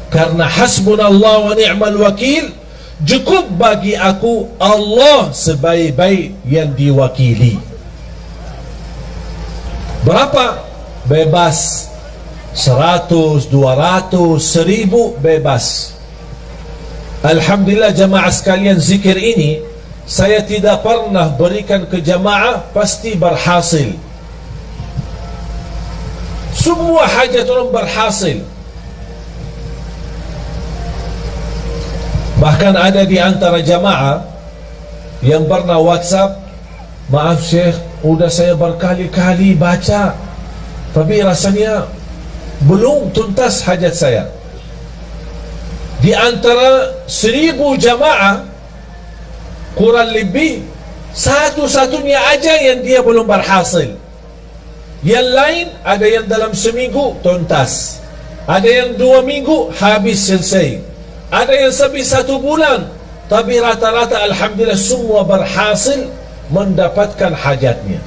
Karena hasbunallah wa ni'mal wakil, cukup bagi aku Allah sebaik-baik yang diwakili. Berapa? Bebas. 100, 200, 1000 bebas. Alhamdulillah jamaah sekalian, zikir ini saya tidak pernah berikan ke jamaah, pasti berhasil. Semua hajat orang berhasil. Bahkan ada di antara jamaah yang pernah WhatsApp, maaf Syekh, udah saya berkali-kali baca, tapi rasanya belum tuntas hajat saya. Di antara 1000 jamaah, kurang lebih satu-satunya aja yang dia belum berhasil. Yang lain ada yang dalam seminggu tuntas, ada yang 2 minggu habis selesai, ada yang sampai 1 bulan. Tapi rata-rata alhamdulillah semua berhasil mendapatkan hajatnya.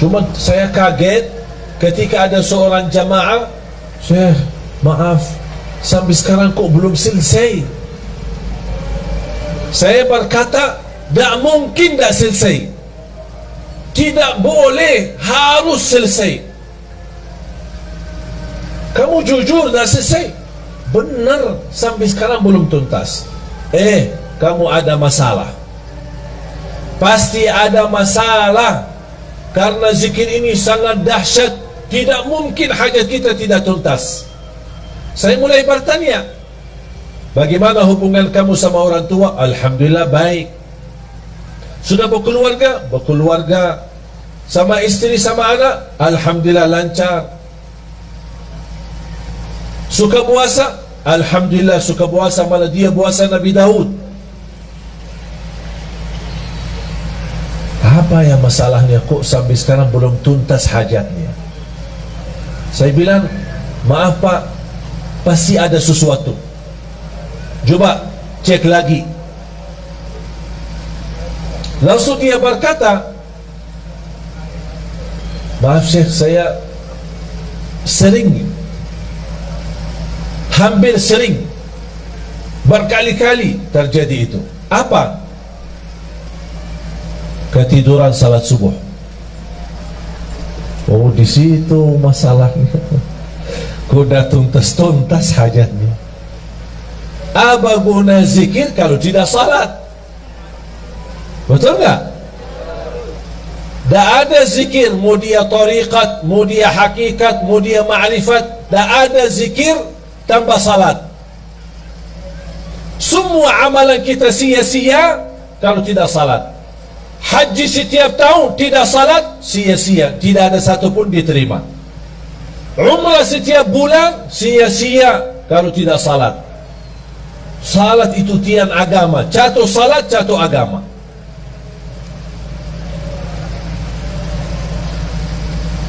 Cuma saya kaget ketika ada seorang jamaah, Syekh, maaf, sampai sekarang kok belum selesai. Saya berkata, tak mungkin tak selesai. Tidak boleh, harus selesai. Kamu jujur dah selesai? Benar, sampai sekarang belum tuntas. Kamu ada masalah. Pasti ada masalah. Karena zikir ini sangat dahsyat. Tidak mungkin hajat kita tidak tuntas. Saya mulai bertanya, bagaimana hubungan kamu sama orang tua? Alhamdulillah baik. Sudah berkeluarga? Berkeluarga. Sama istri, sama anak? Alhamdulillah lancar. Suka puasa? Alhamdulillah suka puasa, malah dia puasa Nabi Daud. Apa yang masalahnya kok sampai sekarang belum tuntas hajatnya? Saya bilang, maaf Pak, pasti ada sesuatu. Coba cek lagi. Langsung dia berkata, maaf Syekh, saya hampir sering, berkali-kali terjadi itu. Apa? Ketiduran salat subuh. Oh, di situ masalahnya. Kuda tuntas hajatnya. Apa guna zikir kalau tidak salat? Betul nggak? Tak ada zikir, mau dia tariqat, mau dia hakikat, mau dia ma'rifat, tak ada zikir tanpa salat. Semua amalan kita sia-sia kalau tidak salat. Haji setiap tahun tidak salat, sia-sia, tidak ada satu pun diterima. Umrah setiap bulan, sia-sia kalau tidak salat. Salat itu tiang agama. Jatuh salat, jatuh agama.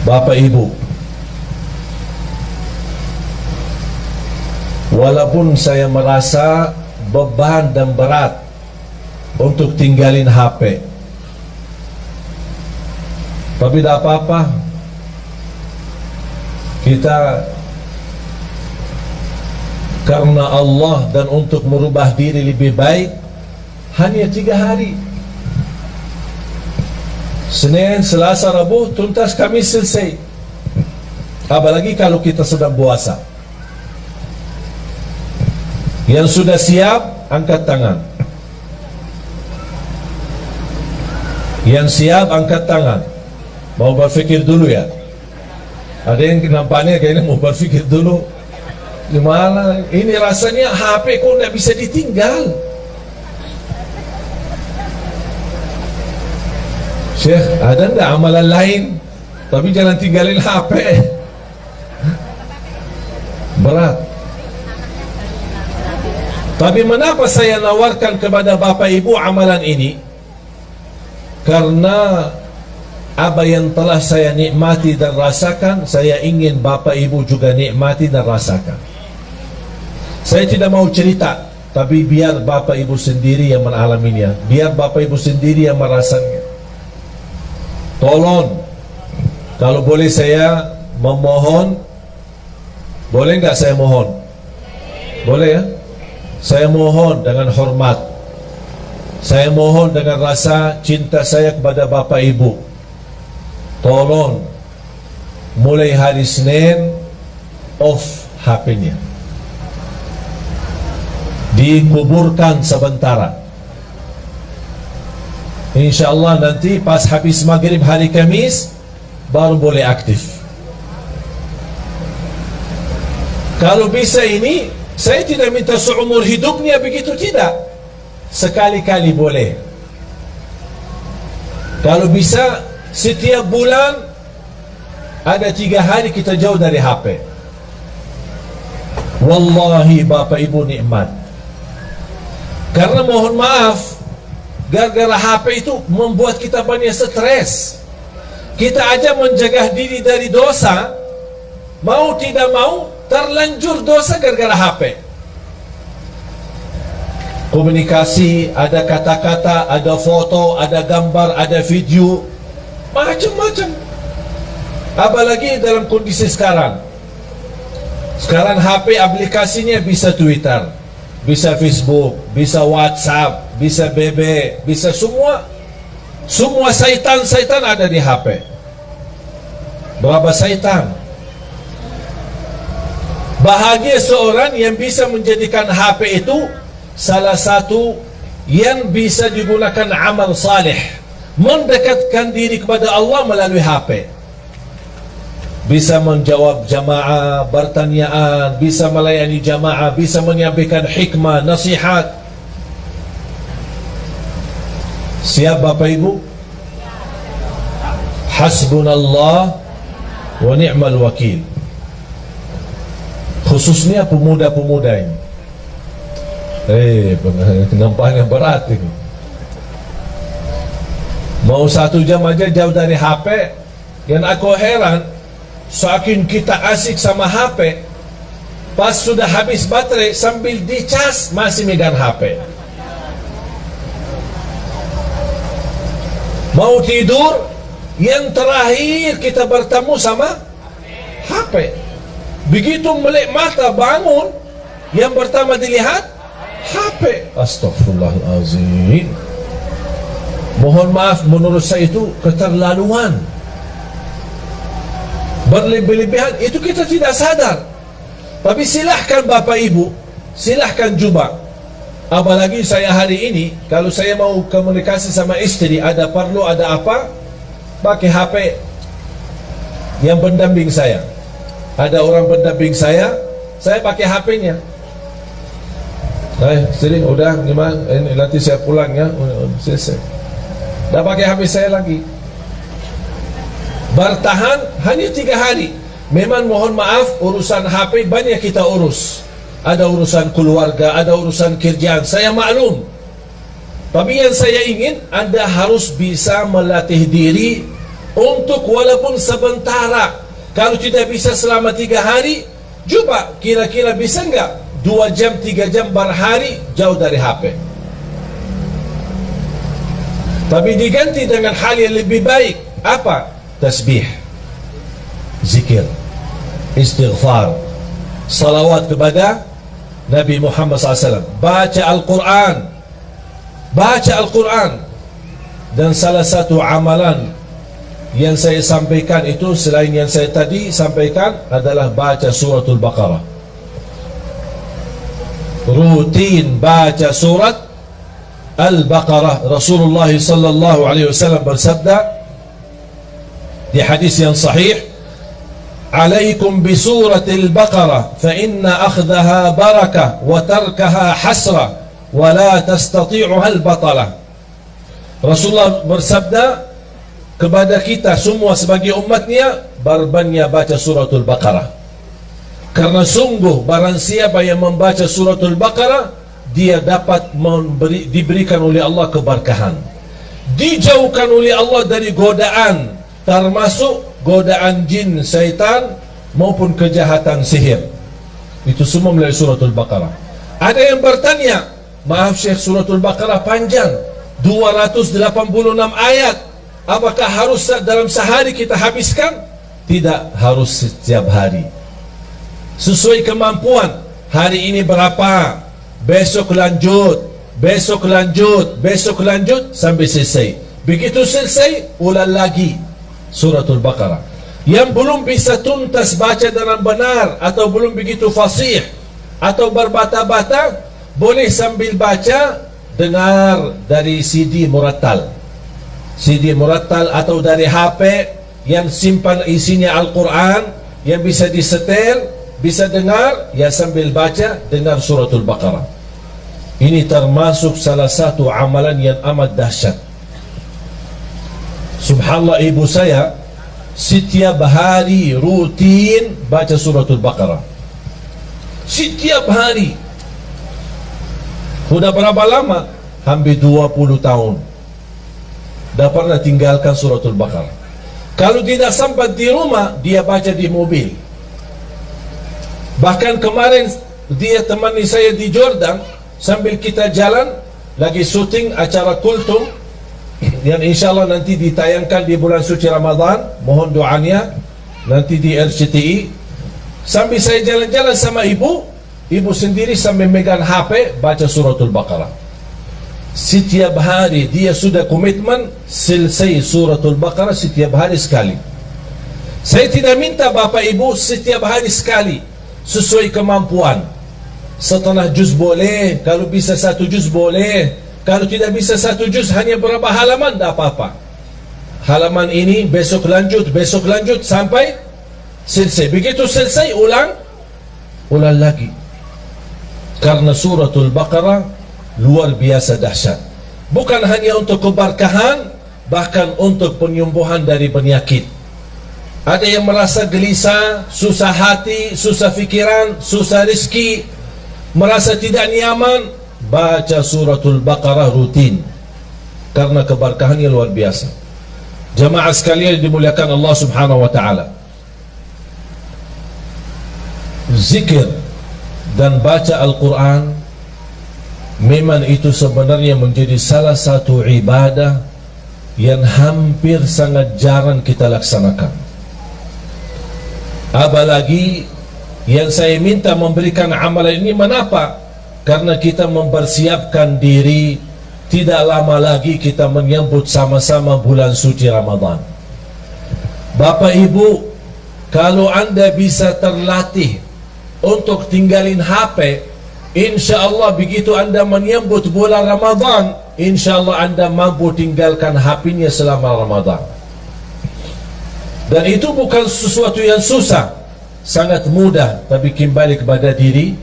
Bapak Ibu, walaupun saya merasa beban dan berat untuk tinggalin HP, tapi tak apa-apa. Kita karena Allah dan untuk merubah diri lebih baik, hanya 3 hari. Senin, Selasa, Rabu tuntas, Kamis selesai. Apalagi kalau kita sedang puasa. Yang sudah siap, angkat tangan. Yang siap, angkat tangan. Mau berfikir dulu ya. Ada yang nampaknya kayaknya mau berfikir dulu. Gimana? Ini rasanya HP kok tidak bisa ditinggal. Syekh, ada enggak amalan lain? Tapi jangan tinggalin HP. Berat. Tapi mengapa saya nawarkan kepada Bapak Ibu amalan ini? Karena apa yang telah saya nikmati dan rasakan, saya ingin Bapak Ibu juga nikmati dan rasakan. Saya tidak mau cerita, tapi biar Bapak Ibu sendiri yang mengalaminya, biar Bapak Ibu sendiri yang merasakannya. Tolong, kalau boleh saya memohon, boleh nggak saya mohon? Boleh ya? Saya mohon dengan hormat, saya mohon dengan rasa cinta saya kepada Bapak Ibu. Tolong, mulai hari Senin, off HP-nya, dikuburkan sementara. InsyaAllah nanti pas habis maghrib hari Kamis baru boleh aktif. Kalau bisa ini, saya tidak minta seumur hidupnya begitu, tidak. Sekali-kali boleh. Kalau bisa setiap bulan ada 3 hari kita jauh dari HP. Wallahi Bapak Ibu nikmat. Karena mohon maaf, gara-gara HP itu membuat kita banyak stres. Kita aja menjaga diri dari dosa, mau tidak mau terlanjur dosa gara-gara HP. Komunikasi, ada kata-kata, ada foto, ada gambar, ada video, macam-macam. Apalagi dalam kondisi sekarang. Sekarang HP aplikasinya bisa Twitter, bisa Facebook, bisa WhatsApp, bisa BB, bisa semua. Semua syaitan ada di HP. Berapa syaitan? Bahagia seorang yang bisa menjadikan HP itu salah satu yang bisa digunakan amal saleh, mendekatkan diri kepada Allah melalui HP. Bisa menjawab jamaah, bertanyaan, bisa melayani jamaah, bisa menyampaikan hikmah, nasihat. Siap Bapak Ibu? Hasbunallah wa ni'mal wakil. Khususnya pemuda-pemuda ini. Nampaknya berat ini. Mau 1 jam aja jauh dari HP. Yang aku heran, saking kita asik sama HP, pas sudah habis baterai sambil dicas masih megang HP. Mau tidur, yang terakhir kita bertemu sama HP. Begitu melek mata bangun, yang pertama dilihat HP. Astaghfirullahalazim. Mohon maaf, menurut saya itu keterlaluan, berlebih-lebihan. Itu kita tidak sadar. Tapi silahkan Bapak Ibu, silahkan coba. Apalagi saya hari ini, kalau saya mau komunikasi sama istri, ada perlu, ada apa, pakai HP yang pendamping saya. Ada orang pendamping saya pakai HP-nya. Sering udah gimana? Nanti saya pulang ya, selesai. Dah pakai HP saya lagi. Bertahan hanya 3 hari. Memang mohon maaf, urusan HP banyak kita urus. Ada urusan keluarga, ada urusan kerjaan, saya maklum. Tapi yang saya ingin, Anda harus bisa melatih diri untuk walaupun sementara. Kalau tidak bisa selama 3 hari, coba kira-kira bisa enggak 2 jam, 3 jam berhari jauh dari HP. Tapi diganti dengan hal yang lebih baik. Apa? Tasbih, zikir, istighfar, salawat kepada Nabi Muhammad SAW, baca Al-Quran, baca Al-Quran. Dan salah satu amalan yang saya sampaikan itu, selain yang saya tadi sampaikan, adalah baca suratul Baqarah. Rutin baca surat Al-Baqarah. Rasulullah sallallahu alaihi wasallam bersabda di hadis yang sahih, "Alaikum bi suratil Baqarah fa inna akhdaha barakah wa tarkaha hasrah wa la tastati'uha al-batalah." Rasulullah bersabda, kepada kita semua sebagai umatnya, berbanyak baca suratul Baqarah. Karena sungguh barang siapa yang membaca suratul Baqarah, dia dapat diberikan oleh Allah keberkahan, dijauhkan oleh Allah dari godaan, termasuk godaan jin, syaitan maupun kejahatan sihir. Itu semua melalui suratul Baqarah. Ada yang bertanya, maaf Syekh, suratul Baqarah panjang, 286 ayat, apakah harus dalam sehari kita habiskan? Tidak harus setiap hari, sesuai kemampuan. Hari ini berapa, besok lanjut, besok lanjut, besok lanjut sampai selesai. Begitu selesai, ulang lagi suratul Baqarah. Yang belum bisa tuntas baca dengan benar, atau belum begitu fasih, atau berbata-bata, boleh sambil baca dengar dari CD murattal, atau dari HP yang simpan isinya Al-Quran, yang bisa disetel, bisa dengar, ya sambil baca dengar suratul Baqarah. Ini termasuk salah satu amalan yang amat dahsyat. Subhanallah, ibu saya setiap hari rutin baca suratul Baqarah. Setiap hari. Sudah berapa lama? Hampir 20 tahun. Dah pernah tinggalkan suratul Baqarah. Kalau tidak sempat di rumah, dia baca di mobil. Bahkan kemarin dia temani saya di Jordan, sambil kita jalan lagi syuting acara Kultum yang insyaAllah nanti ditayangkan di bulan suci Ramadan. Mohon doanya nanti di RCTI. Sambil saya jalan-jalan sama ibu sendiri sambil megang HP baca suratul Baqarah. Setiap hari dia sudah komitmen selesai suratul Baqarah setiap hari sekali. Saya tidak minta bapak ibu setiap hari sekali, sesuai kemampuan. Setengah juz boleh, kalau bisa 1 juz boleh, kalau tidak bisa 1 juz hanya berapa halaman, tak apa-apa. Halaman ini besok lanjut sampai selesai. Begitu selesai ulang lagi. Karena suratul Baqarah luar biasa dahsyat. Bukan hanya untuk keberkahan, bahkan untuk penyembuhan dari penyakit. Ada yang merasa gelisah, susah hati, susah fikiran, susah rezeki, merasa tidak nyaman, baca suratul Baqarah rutin, karena keberkahannya luar biasa. Jamaah sekalian dimuliakan Allah Subhanahu wa taala, zikir dan baca Al-Quran memang itu sebenarnya menjadi salah satu ibadah yang hampir sangat jarang kita laksanakan. Apalagi yang saya minta memberikan amalan ini, mengapa? Karena kita mempersiapkan diri, tidak lama lagi kita menyambut sama-sama bulan suci Ramadan. Bapak Ibu, kalau anda bisa terlatih untuk tinggalin HP, insya Allah begitu anda menyambut bulan Ramadan, insya Allah anda mampu tinggalkan HP-nya selama Ramadan. Dan itu bukan sesuatu yang susah, sangat mudah, tapi kembali kepada diri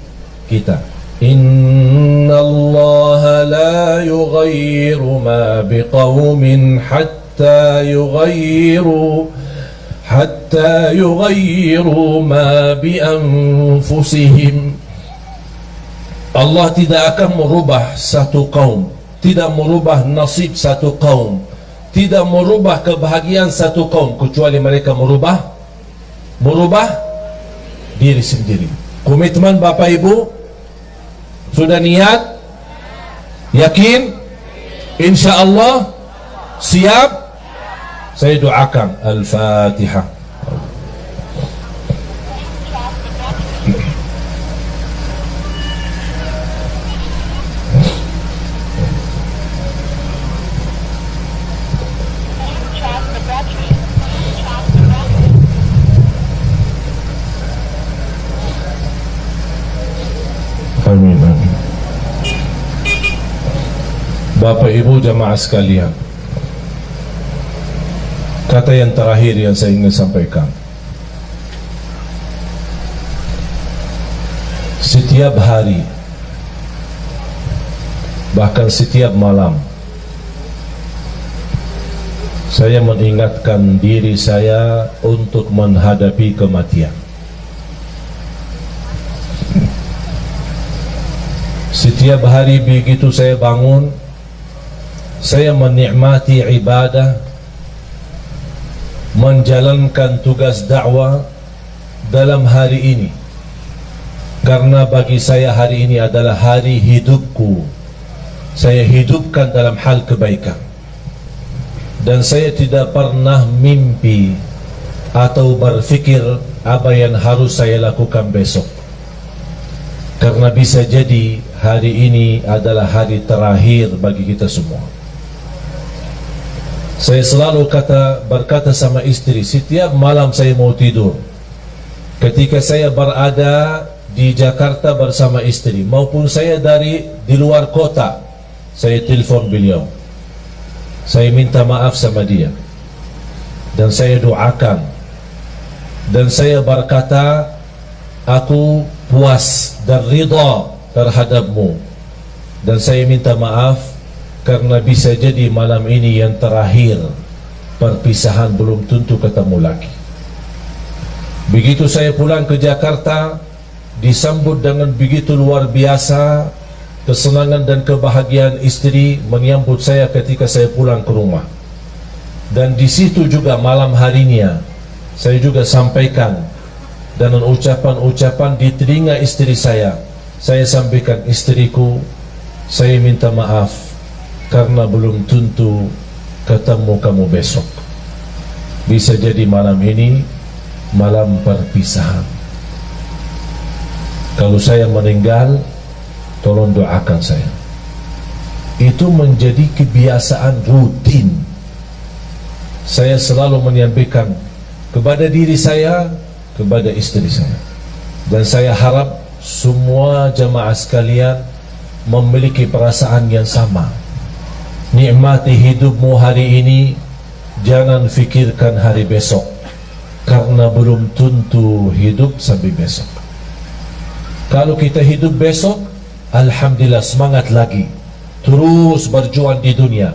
kita. Inna Allah la yughayyiru ma biqawmin hatta yughayyiru ma bi anfusihim. Allah tidak akan merubah satu kaum, tidak merubah nasib satu kaum, tidak merubah kebahagiaan satu kaum, kecuali mereka merubah diri sendiri. Komitmen Bapak Ibu sudah niat, yakin, insya Allah siap. Saya doakan. Al-Fatihah. Amin. Bapak Ibu jamaah sekalian, kata yang terakhir yang saya ingin sampaikan, setiap hari, bahkan setiap malam, Saya mengingatkan diri saya untuk menghadapi kematian. Setiap hari begitu saya bangun, saya menikmati ibadah, menjalankan tugas dakwah dalam hari ini. Karena bagi saya hari ini adalah hari hidupku. Saya hidupkan dalam hal kebaikan. Dan saya tidak pernah mimpi atau berfikir apa yang harus saya lakukan besok. Karena bisa jadi hari ini adalah hari terakhir bagi kita semua. Saya selalu berkata sama istri setiap malam saya mau tidur, ketika saya berada di Jakarta bersama istri maupun saya di luar kota, saya telepon beliau, saya minta maaf sama dia, dan saya doakan, dan saya berkata aku puas dan ridha terhadapmu, dan saya minta maaf karena bisa jadi malam ini yang terakhir, perpisahan belum tentu ketemu lagi. Begitu saya pulang ke Jakarta, disambut dengan begitu luar biasa, kesenangan dan kebahagiaan istri menyambut saya ketika saya pulang ke rumah. Dan di situ juga malam harinya saya juga sampaikan dengan ucapan-ucapan di telinga istri saya sampaikan, istriku, saya minta maaf karena belum tentu ketemu kamu besok. Bisa jadi malam ini malam perpisahan. Kalau saya meninggal, tolong doakan saya. Itu menjadi kebiasaan rutin. Saya selalu menyampaikan kepada diri saya, kepada istri saya. Dan saya harap semua jamaah sekalian memiliki perasaan yang sama. Nikmati hidupmu hari ini, jangan fikirkan hari besok, karena belum tentu hidup sampai besok. Kalau kita hidup besok, alhamdulillah, semangat lagi, terus berjuang di dunia,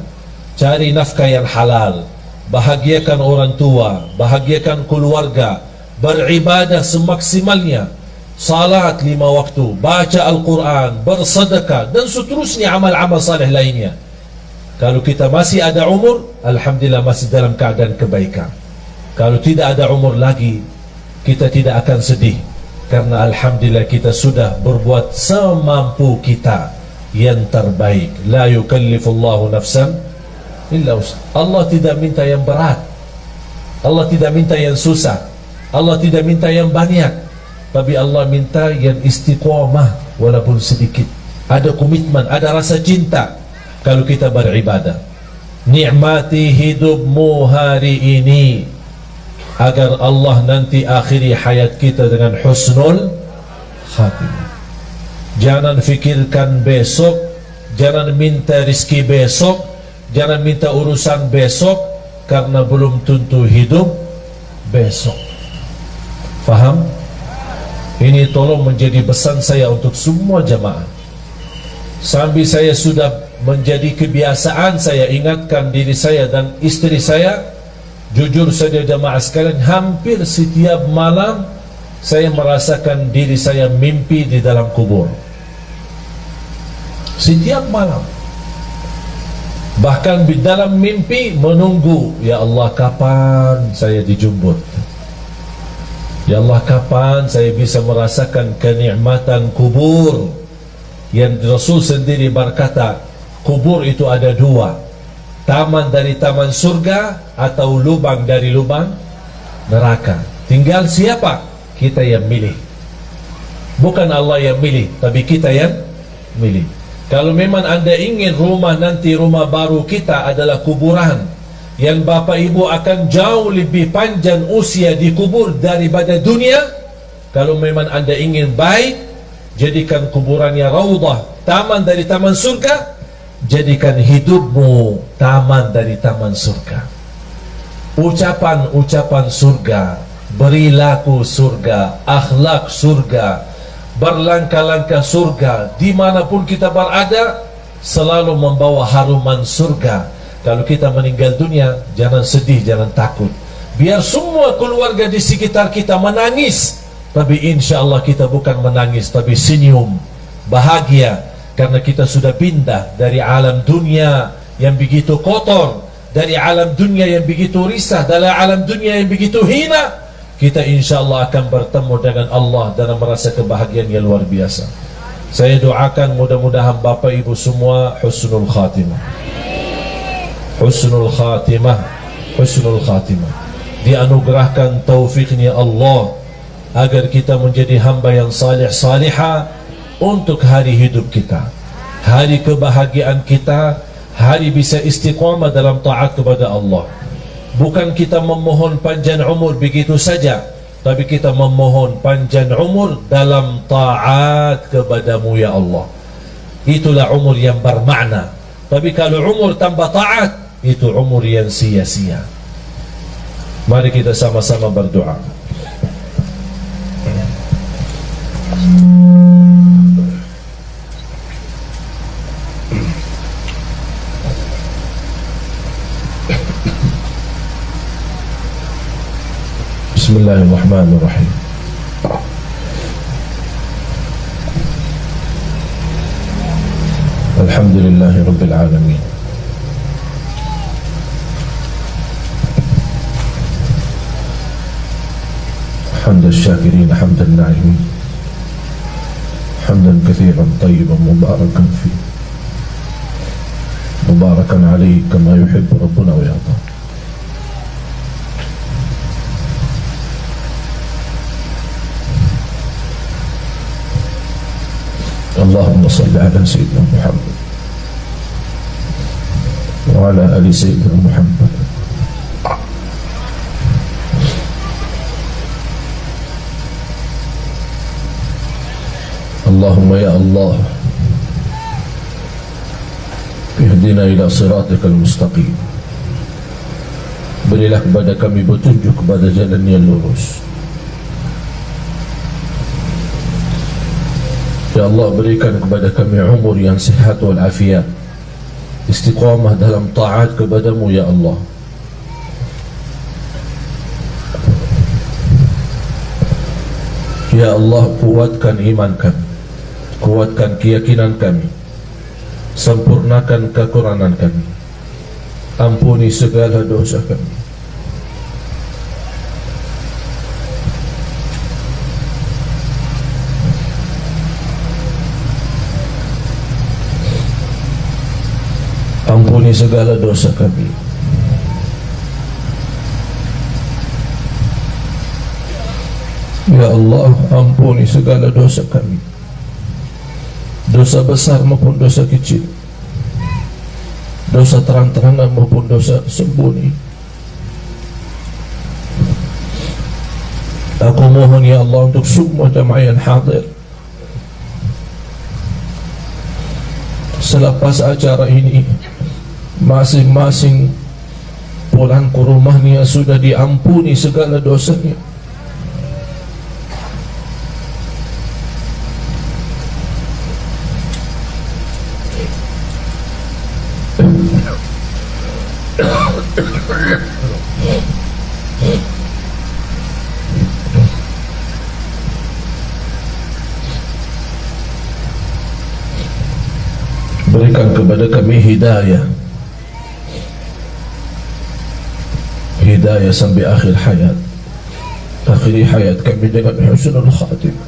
cari nafkah yang halal, bahagiakan orang tua, bahagiakan keluarga, beribadah semaksimalnya, salat 5 waktu, baca Al-Quran, bersedekah, dan seterusnya amal-amal saleh lainnya. Kalau kita masih ada umur, alhamdulillah masih dalam keadaan kebaikan. Kalau tidak ada umur lagi, kita tidak akan sedih, karena alhamdulillah kita sudah berbuat semampu kita yang terbaik. La yukallifullahu nafsan illa wus'aha. Allah tidak minta yang berat, Allah tidak minta yang susah, Allah tidak minta yang banyak, tapi Allah minta yang istiqamah walaupun sedikit. Ada komitmen, ada rasa cinta kalau kita beribadah. Nikmati hidupmu hari ini agar Allah nanti akhiri hayat kita dengan husnul khatimah. Jangan fikirkan besok, jangan minta rizki besok, jangan minta urusan besok, karena belum tentu hidup besok. Faham? Ini tolong menjadi pesan saya untuk semua jamaah. Sambil saya sudah menjadi kebiasaan, saya ingatkan diri saya dan istri saya. Jujur saja jamaah sekalian, hampir setiap malam saya merasakan diri saya mimpi di dalam kubur. Setiap malam. Bahkan di dalam mimpi menunggu, ya Allah kapan saya dijemput, ya Allah kapan saya bisa merasakan kenikmatan kubur. Yang Rasul sendiri berkata, kubur itu ada 2, taman dari taman surga atau lubang dari lubang neraka. Tinggal siapa? Kita yang milih. Bukan Allah yang milih, tapi kita yang milih. Kalau memang anda ingin rumah nanti, rumah baru kita adalah kuburan, yang bapak ibu akan jauh lebih panjang usia di kubur daripada dunia. Kalau memang anda ingin baik, jadikan kuburannya raudhah, taman dari taman surga. Jadikan hidupmu taman dari taman surga. Ucapan-ucapan surga, perilaku surga, akhlak surga, berlangkah-langkah surga, dimanapun kita berada selalu membawa haruman surga. Kalau kita meninggal dunia, jangan sedih, jangan takut. Biar semua keluarga di sekitar kita menangis, tapi insya Allah kita bukan menangis, tapi senyum, bahagia, karena kita sudah pindah dari alam dunia yang begitu kotor, dari alam dunia yang begitu risah, dari alam dunia yang begitu hina. Kita insya Allah akan bertemu dengan Allah dan merasa kebahagiaan yang luar biasa. Saya doakan mudah-mudahan Bapak Ibu semua husnul khatimah, husnul khatimah, husnul khatimah. Dianugerahkan taufiknya Allah agar kita menjadi hamba yang salih salihah untuk hari hidup kita, hari kebahagiaan kita, hari bisa istiqamah dalam taat kepada Allah. Bukan kita memohon panjang umur begitu saja, tapi kita memohon panjang umur dalam taat kepadamu ya Allah. Itulah umur yang bermakna. Tapi kalau umur tanpa taat, itu umur yang sia-sia. Mari kita sama-sama berdoa. Bismillahirrahmanirrahim. Alhamdulillahi Rabbil Alamin. حمد الشاكرين حمد الناعمين حمدا كثيرا طيبا مباركا فيه مباركا عليه كما يحب ربنا ويرضى. اللهم صل على سيدنا محمد وعلى آل سيدنا محمد. اللهم يا الله اهدنا إلى صراطك المستقيم. Berilah kepada kami petunjuk kepada jalan yang lurus. Ya Allah, berikan kepada kami umur yang sihat wal afiat, istiqamah dalam taat kepadamu ya Allah. Ya Allah, kuatkan iman kami, kuatkan keyakinan kami, sempurnakan kekurangan kami, ampuni segala dosa kami. Ampuni segala dosa kami. Ya Allah, ampuni segala dosa kami, dosa besar maupun dosa kecil, dosa terang-terangan maupun dosa sembunyi. Aku mohon ya Allah untuk semua jamaah yang hadir, selepas acara ini masing-masing pulang ke rumahnya sudah diampuni segala dosanya. Berikan kepada kami hidayah, hidayah sampai akhir hayat, akhiri hayat kami dengan husnul khatimah.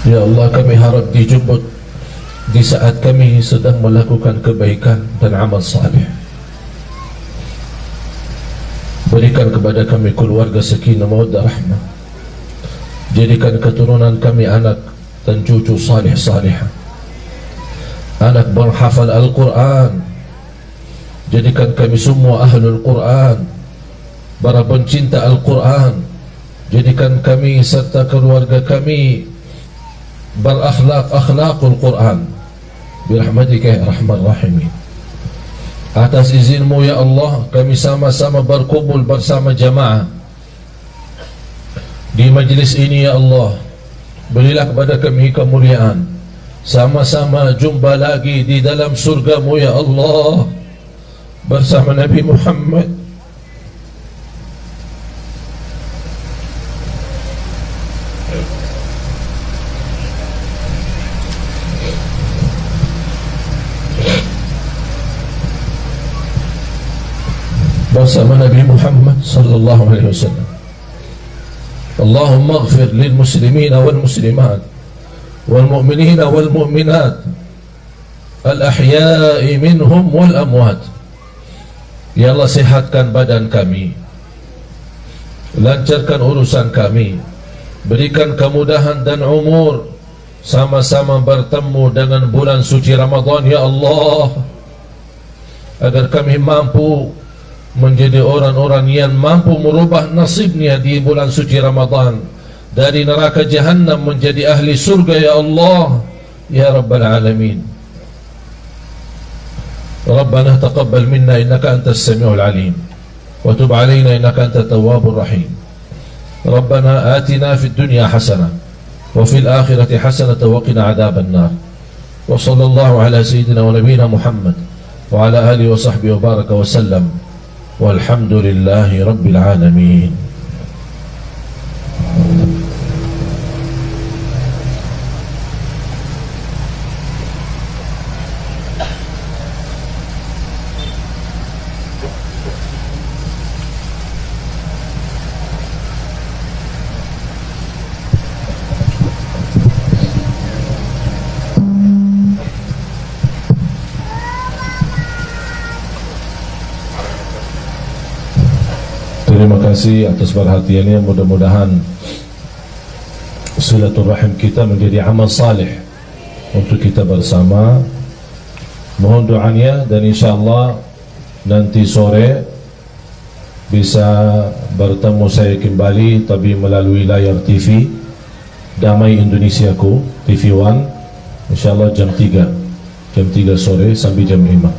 Ya Allah, kami harap dijemput di saat kami sedang melakukan kebaikan dan amal saleh. Berikan kepada kami keluarga sakinah mawaddah rahmah. Jadikan keturunan kami anak dan cucu salih salihah, anak berhafal Al-Quran. Jadikan kami semua ahlul Quran, para pencinta Al-Quran. Jadikan kami serta keluarga kami berakhlak akhlakul Quran birahmatika ya arhamar rahimin. Atas izinmu ya Allah, kami sama-sama berkumpul bersama jamaah di majlis ini ya Allah, berilah kepada kami kemuliaan. Sama-sama jumpa lagi di dalam surga-Mu ya Allah bersama Nabi Muhammad. Bersama Nabi Muhammad sallallahu alaihi wasallam. Allahumma ighfir lil muslimin wal muslimat wal mu'minin wal mu'minat al ahya'i minhum wal amwat. Ya Allah, sihatkan badan kami, lancarkan urusan kami, berikan kemudahan dan umur, sama-sama bertemu dengan bulan suci Ramadan ya Allah, agar kami mampu menjadi orang-orang yang mampu merubah nasibnya di bulan suci Ramadan, dari neraka jahannam menjadi ahli surga ya Allah ya Rabbal Alamin. Rabbana taqabbal minna innaka antas sami'ul alim wa tub alaina innaka antat tawwabur rahim. Rabbana atina fid dunya hasanah wa fil akhirati hasanah wa qina adzaban nar. Wa sallallahu ala sayyidina wa nabiyyina Muhammad wa ala alihi wa sahbihi wa baraka wa sallam. Walhamdulillahi Rabbil Alamin. Terima kasih atas perhatiannya. Mudah-mudahan silaturahim kita menjadi amal salih untuk kita bersama. Mohon doanya, dan insyaAllah nanti sore bisa bertemu saya kembali, tapi melalui layar TV Damai Indonesiaku, TV One, insyaAllah jam 3 sore sampai jam 5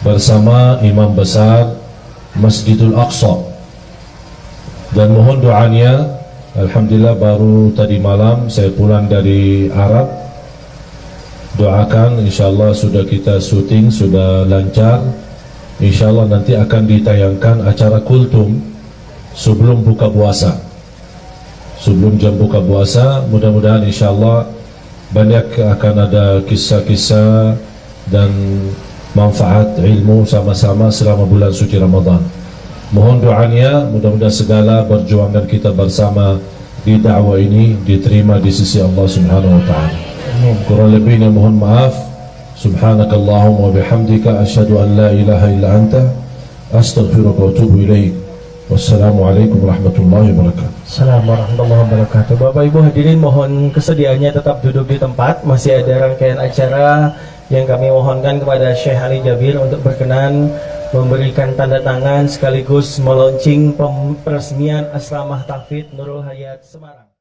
bersama Imam Besar Masjidul Aqsa. Dan mohon doanya, alhamdulillah baru tadi malam saya pulang dari Arab. Doakan insyaAllah sudah kita syuting, sudah lancar. InsyaAllah nanti akan ditayangkan acara kultum sebelum buka puasa, sebelum jam buka puasa. Mudah-mudahan insyaAllah banyak akan ada kisah-kisah dan manfaat ilmu sama-sama selama bulan suci Ramadan. Mohon doanya, mudah-mudahan segala perjuangan kita bersama di dakwah ini diterima di sisi Allah Subhanahu wa taala. Kurang lebihnya mohon maaf. Subhanakallahumma wa bihamdika asyhadu an la ilaha illa anta astaghfiruka wa atubu ilaik. Wassalamualaikum warahmatullahi wabarakatuh. Assalamualaikum warahmatullahi wabarakatuh. Bapak Ibu hadirin, mohon kesediaannya tetap duduk di tempat. Masih ada rangkaian acara yang kami mohonkan kepada Syekh Ali Jabir untuk berkenan memberikan tanda tangan sekaligus meluncing peresmian Asramah Tahfidz Nurul Hayat Semarang.